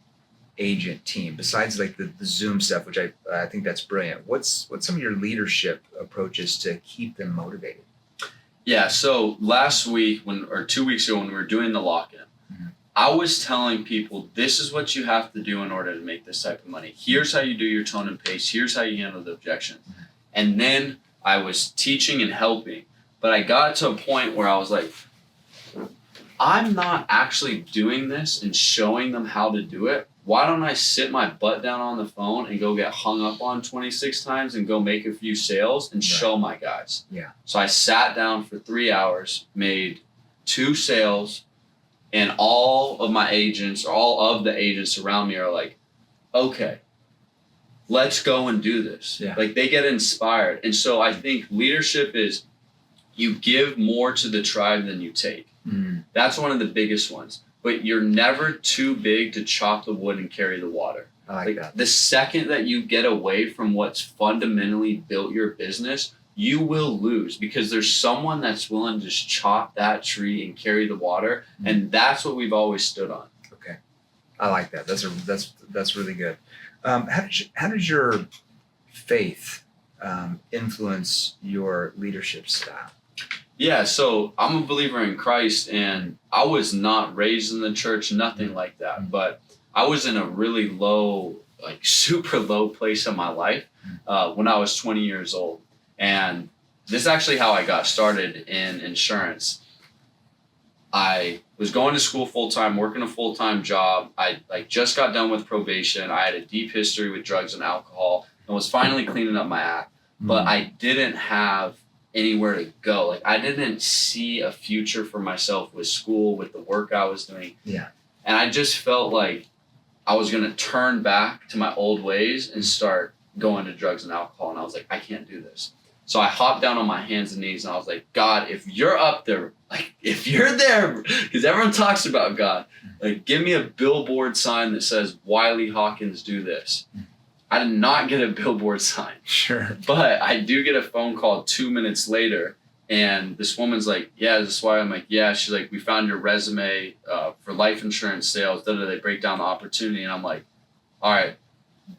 agent team besides, like, the Zoom stuff, which I think that's brilliant. What's some of your leadership approaches to keep them motivated? Yeah. So last week 2 weeks ago when we were doing the lock-in, I was telling people, this is what you have to do in order to make this type of money. Here's how you do your tone and pace. Here's how you handle the objections. And then I was teaching and helping. But I got to a point where I was like, I'm not actually doing this and showing them how to do it. Why don't I sit my butt down on the phone and go get hung up on 26 times and go make a few sales and show my guys? Yeah. So I sat down for 3 hours, made 2 sales, and all of the agents around me are like, okay, let's go and do this. Yeah. Like, they get inspired. And so I think leadership is, you give more to the tribe than you take. That's one of the biggest ones. But you're never too big to chop the wood and carry the water. I like that. The second that you get away from what's fundamentally built your business, you will lose, because there's someone that's willing to just chop that tree and carry the water. And that's what we've always stood on. Okay. I like that. That's really good. How does your faith influence your leadership style? Yeah, so I'm a believer in Christ, and I was not raised in the church, nothing like that. But I was in a really low, like super low place in my life when I was 20 years old. And this is actually how I got started in insurance. I was going to school full-time, working a full-time job. I just got done with probation. I had a deep history with drugs and alcohol and was finally cleaning up my act. But I didn't have anywhere to go. Like, I didn't see a future for myself with school, with the work I was doing. Yeah. And I just felt like I was going to turn back to my old ways and start going to drugs and alcohol. And I was like, I can't do this. So I hopped down on my hands and knees and I was like, God, if you're up there, like, if you're there, because everyone talks about God, like, give me a billboard sign that says, Wylie Hawkins, do this. I did not get a billboard sign. Sure. But I do get a phone call 2 minutes later, and this woman's like, yeah, is this why? I'm like, yeah. She's like, we found your resume for life insurance sales. They break down the opportunity. And I'm like, all right,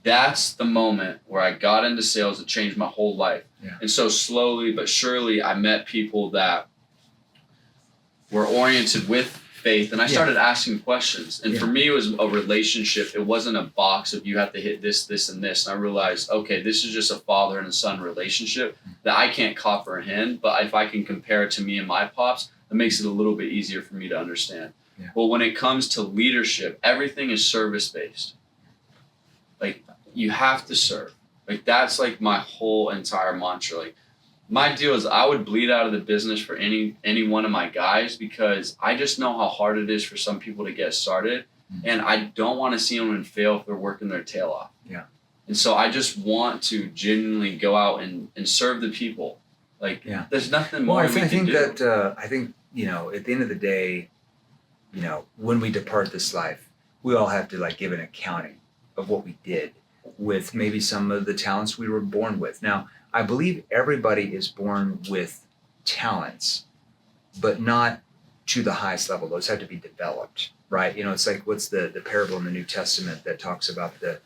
that's the moment where I got into sales that changed my whole life. Yeah. And so slowly but surely, I met people that were oriented with faith, and I started asking questions. And for me, it was a relationship. It wasn't a box of you have to hit this, this, and this. And I realized, okay, this is just a father and a son relationship that I can't comprehend, but if I can compare it to me and my pops, it makes it a little bit easier for me to understand. Yeah. Well, when it comes to leadership, everything is service-based. Like, you have to serve. Like, that's like my whole entire mantra. Like, my deal is I would bleed out of the business for any one of my guys, because I just know how hard it is for some people to get started. And I don't want to see them fail if they're working their tail off. Yeah. And so I just want to genuinely go out and serve the people. Like, there's nothing more we can do. I think, you know, at the end of the day, you know, when we depart this life, we all have to, like, give an accounting of what we did with maybe some of the talents we were born with. Now, I believe everybody is born with talents, but not to the highest level. Those have to be developed, right? You know, it's like, what's the parable in the New Testament that talks about the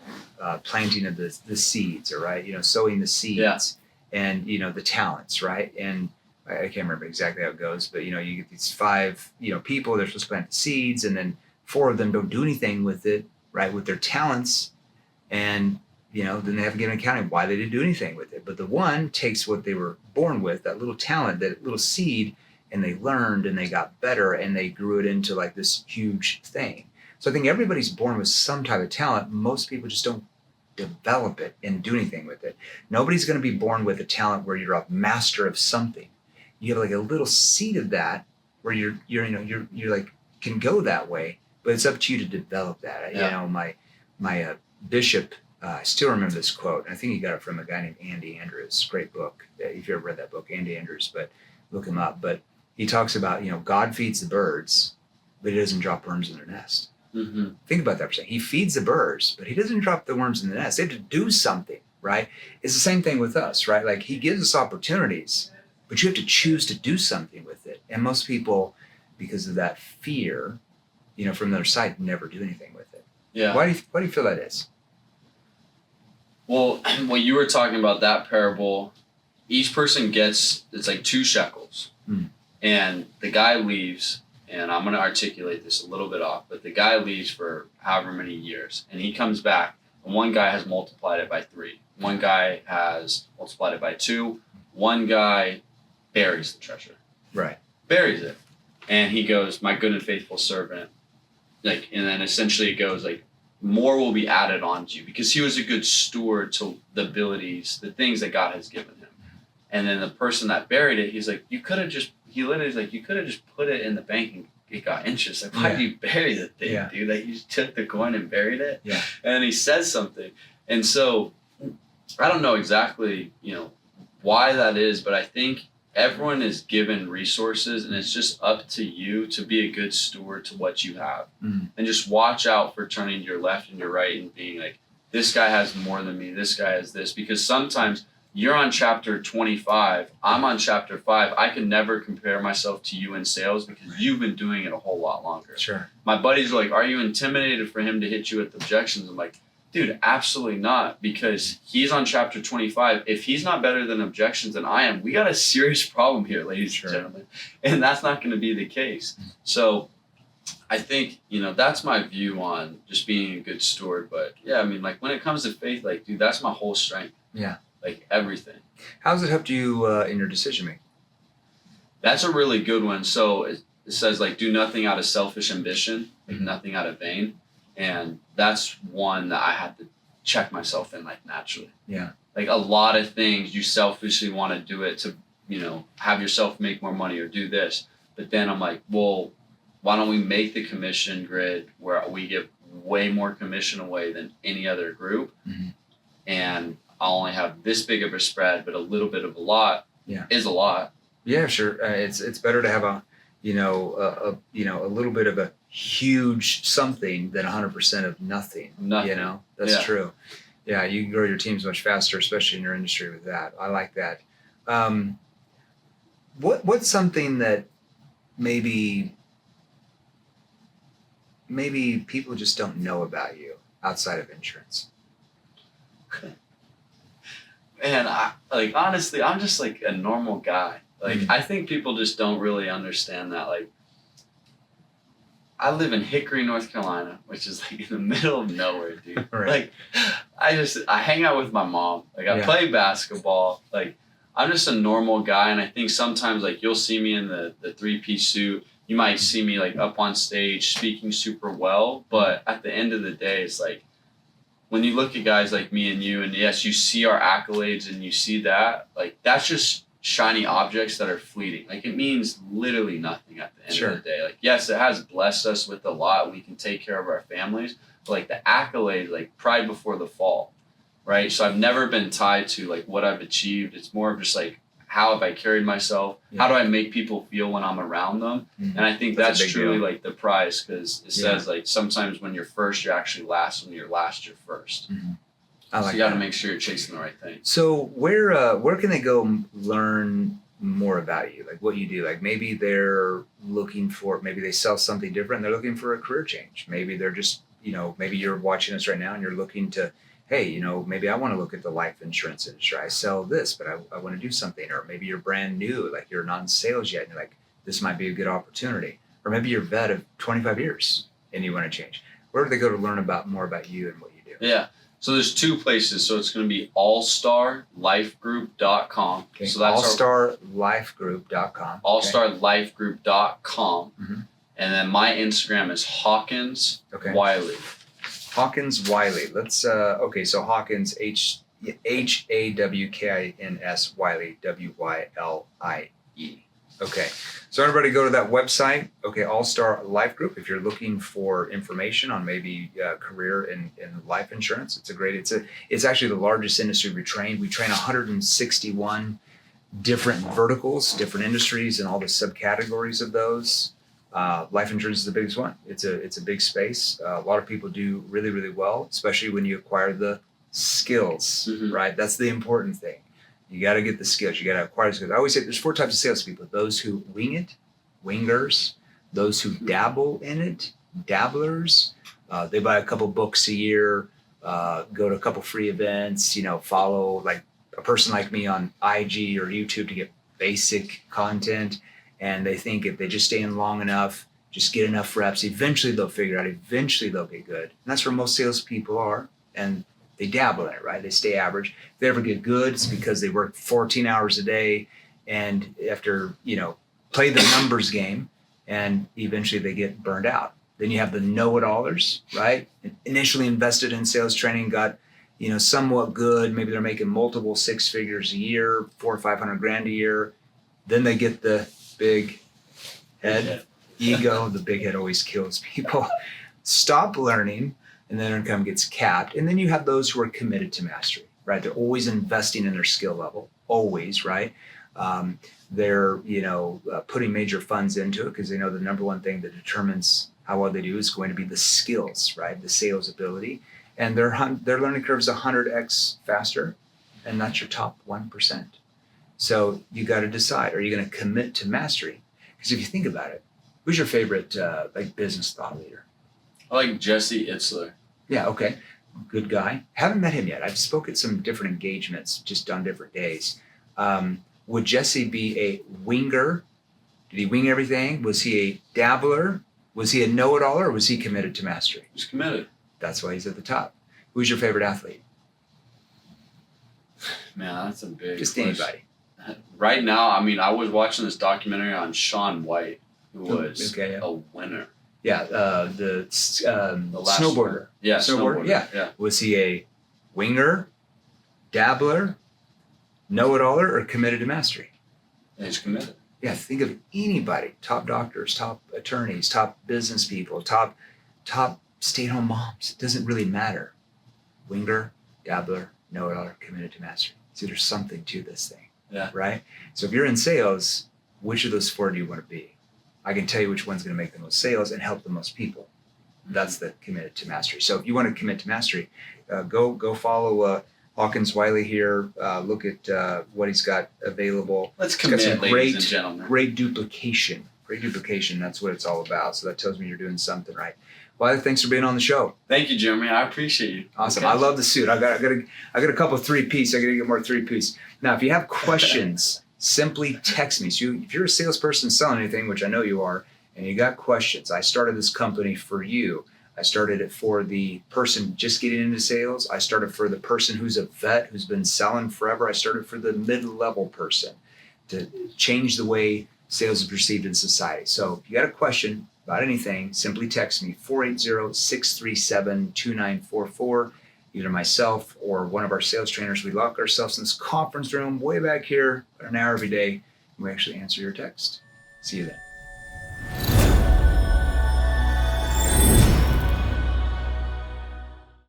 planting of the seeds, or right? You know, sowing the seeds and, you know, the talents, right? And I can't remember exactly how it goes, but, you know, you get these 5, you know, people, they're supposed to plant the seeds, and then 4 of them don't do anything with it, right? With their talents. And, you know, then they have to give an accounting why they didn't do anything with it. But the one takes what they were born with, that little talent, that little seed, and they learned and they got better and they grew it into like this huge thing. So I think everybody's born with some type of talent. Most people just don't develop it and do anything with it. Nobody's going to be born with a talent where you're a master of something. You have like a little seed of that where you're like can go that way, but it's up to you to develop that. Yeah. You know, my bishop, I still remember this quote. I think he got it from a guy named Andy Andrews. Great book. If you ever read that book, Andy Andrews, but look him up. But he talks about, you know, God feeds the birds, but he doesn't drop worms in their nest. Mm-hmm. Think about that for a second. He feeds the birds, but he doesn't drop the worms in the nest. They have to do something, right? It's the same thing with us, right? Like, he gives us opportunities, but you have to choose to do something with it. And most people, because of that fear, you know, from the other side, never do anything with it. Yeah. Why do you feel that is? Well, when you were talking about that parable, each person gets, it's like 2 shekels. And the guy leaves, and I'm going to articulate this a little bit off, but the guy leaves for however many years, and he comes back, and one guy has multiplied it by 3. One guy has multiplied it by 2. One guy buries the treasure. Right. Buries it. And he goes, my good and faithful servant. Like, and then essentially it goes like, more will be added on to you, because he was a good steward to the abilities, the things that God has given him. And then the person that buried it, he's like, you literally is like, you could have just put it in the bank and it got interest. Like, why do you bury the thing, dude? Like, you just took the coin and buried it? Yeah. And then he says something. And so I don't know exactly, you know, why that is, but I think everyone is given resources, and it's just up to you to be a good steward to what you have. And just watch out for turning to your left and your right and being like, this guy has more than me, this guy has this. Because sometimes you're on chapter 25, I'm on chapter 5. I can never compare myself to you in sales because you've been doing it a whole lot longer. Sure. My buddies are like, are you intimidated for him to hit you with objections? I'm like, dude, absolutely not, because he's on chapter 25. If he's not better than Objections than I am, we got a serious problem here, ladies and gentlemen. And that's not going to be the case. So I think, you know, that's my view on just being a good steward. But yeah, I mean, like, when it comes to faith, like, dude, that's my whole strength. Yeah. Like, everything. How has it helped you in your decision making? That's a really good one. So it says, like, do nothing out of selfish ambition, like nothing out of vain. And that's one that I had to check myself in, like, naturally. Yeah. Like, a lot of things you selfishly want to do it to, you know, have yourself make more money or do this. But then I'm like, well, why don't we make the commission grid where we give way more commission away than any other group? And I'll only have this big of a spread, but a little bit of a lot is a lot. Yeah, sure. It's better to have a little bit of a huge something than 100% of nothing. You know, that's true. Yeah, you can grow your teams much faster, especially in your industry with that. I like that. What's something that maybe people just don't know about you outside of insurance? Man, honestly, I'm just like a normal guy. Like, I think people just don't really understand that. Like, I live in Hickory, North Carolina, which is like in the middle of nowhere, dude. Right. Like, I hang out with my mom. Like, I play basketball. Like, I'm just a normal guy. And I think sometimes, like, you'll see me in the 3-piece suit. You might see me, like, up on stage speaking super well. But at the end of the day, it's like, when you look at guys like me and you, and yes, you see our accolades and you see that, like, that's just shiny objects that are fleeting. Like, it means literally nothing at the end of the day. Like, yes, it has blessed us with a lot. We can take care of our families. But, like, the accolade, like, pride before the fall, right? So I've never been tied to, like, what I've achieved. It's more of just, like, how have I carried myself? How do I make people feel when I'm around them? And I think that's truly deal. like the prize, because it says like sometimes when you're first, you're actually last. When you're last, you're first. I like so you got to make sure you're chasing the right thing. So where can they go learn more about you, like what you do? Like maybe they're looking for, maybe they sell something different. They're looking for a career change. Maybe they're just, maybe you're watching us right now and you're looking to, hey, maybe I want to look at the life insurance industry. I sell this, but I want to do something. Or maybe you're brand new, like you're not in sales yet. And you're like, this might be a good opportunity. Or maybe you're a vet of 25 years and you want to change. Where do they go to learn more about you and what you do? Yeah. So there's 2 places. So it's going to be allstarlifegroup.com. Okay. So that's allstarlifegroup.com. allstarlifegroup.com. And then my Instagram is Hawkins Wylie. Hawkins Wylie. Let's so Hawkins HAWKINS Wylie WYLIE. Okay. So everybody go to that website. Okay, All Star Life Group. If you're looking for information on maybe career in life insurance, it's actually the largest industry we train. We train 161 different verticals, different industries, and all the subcategories of those. Life insurance is the biggest one. It's a big space. A lot of people do really, really well, especially when you acquire the skills, right? That's the important thing. You got to get the skills. You got to acquire the skills. I always say there's 4 types of salespeople: those who wing it, wingers; those who dabble in it, dabblers. They buy a couple books a year, go to a couple free events. Follow like a person like me on IG or YouTube to get basic content. And they think if they just stay in long enough, just get enough reps, eventually they'll figure it out. Eventually they'll get good. And that's where most salespeople are. And they dabble in it, right? They stay average. If they ever get good, it's because they work 14 hours a day and after, play the numbers game, and eventually they get burned out. Then you have the know-it-allers, right? Initially invested in sales training, got, somewhat good. Maybe they're making multiple 6 figures a year, 400 or 500 grand a year. Then they get the big head, ego. The big head always kills people. Stop learning, and then income gets capped. And then you have those who are committed to mastery, right? They're always investing in their skill level, always, right? They're, putting major funds into it because they know the number one thing that determines how well they do is going to be the skills, right? The sales ability. And their learning curve is 100x faster, and that's your top 1%. So you got to decide, are you going to commit to mastery? Because if you think about it, who's your favorite business thought leader? I like Jesse Itzler. Yeah, okay. Good guy. Haven't met him yet. I've spoken at some different engagements just on different days. Would Jesse be a winger? Did he wing everything? Was he a dabbler? Was he a know-it-all, or was he committed to mastery? He's committed. That's why he's at the top. Who's your favorite athlete? Man, that's a big Just question. Anybody. Right now, I was watching this documentary on Shaun White, who was a winner. Yeah, the snowboarder. One. Yeah, snowboarder. Yeah. Was he a winger, dabbler, know-it-aller, or committed to mastery? And he's committed. Yeah, think of anybody: top doctors, top attorneys, top business people, top stay-at-home moms. It doesn't really matter. Winger, dabbler, know-it-aller, committed to mastery. See, there's something to this thing. Yeah. Right? So if you're in sales, which of those 4 do you want to be? I can tell you which one's going to make the most sales and help the most people. That's the committed to mastery. So if you want to commit to mastery, go follow Hawkins Wylie here. Look at what he's got available. Let's commit, ladies and gentlemen. Great duplication. That's what it's all about. So that tells me you're doing something right. Wylie, thanks for being on the show. Thank you, Jeremy. I appreciate you. Awesome. Okay. I love the suit. I got a couple 3-piece. I got to get more 3-piece. Now, if you have questions, simply text me. So if you're a salesperson selling anything, which I know you are, and you got questions, I started this company for you. I started it for the person just getting into sales. I started for the person who's a vet, who's been selling forever. I started for the mid-level person to change the way sales is perceived in society. So if you got a question about anything, simply text me, 480-637-2944. Either myself or one of our sales trainers. We lock ourselves in this conference room way back here, about an hour every day, and we actually answer your text. See you then.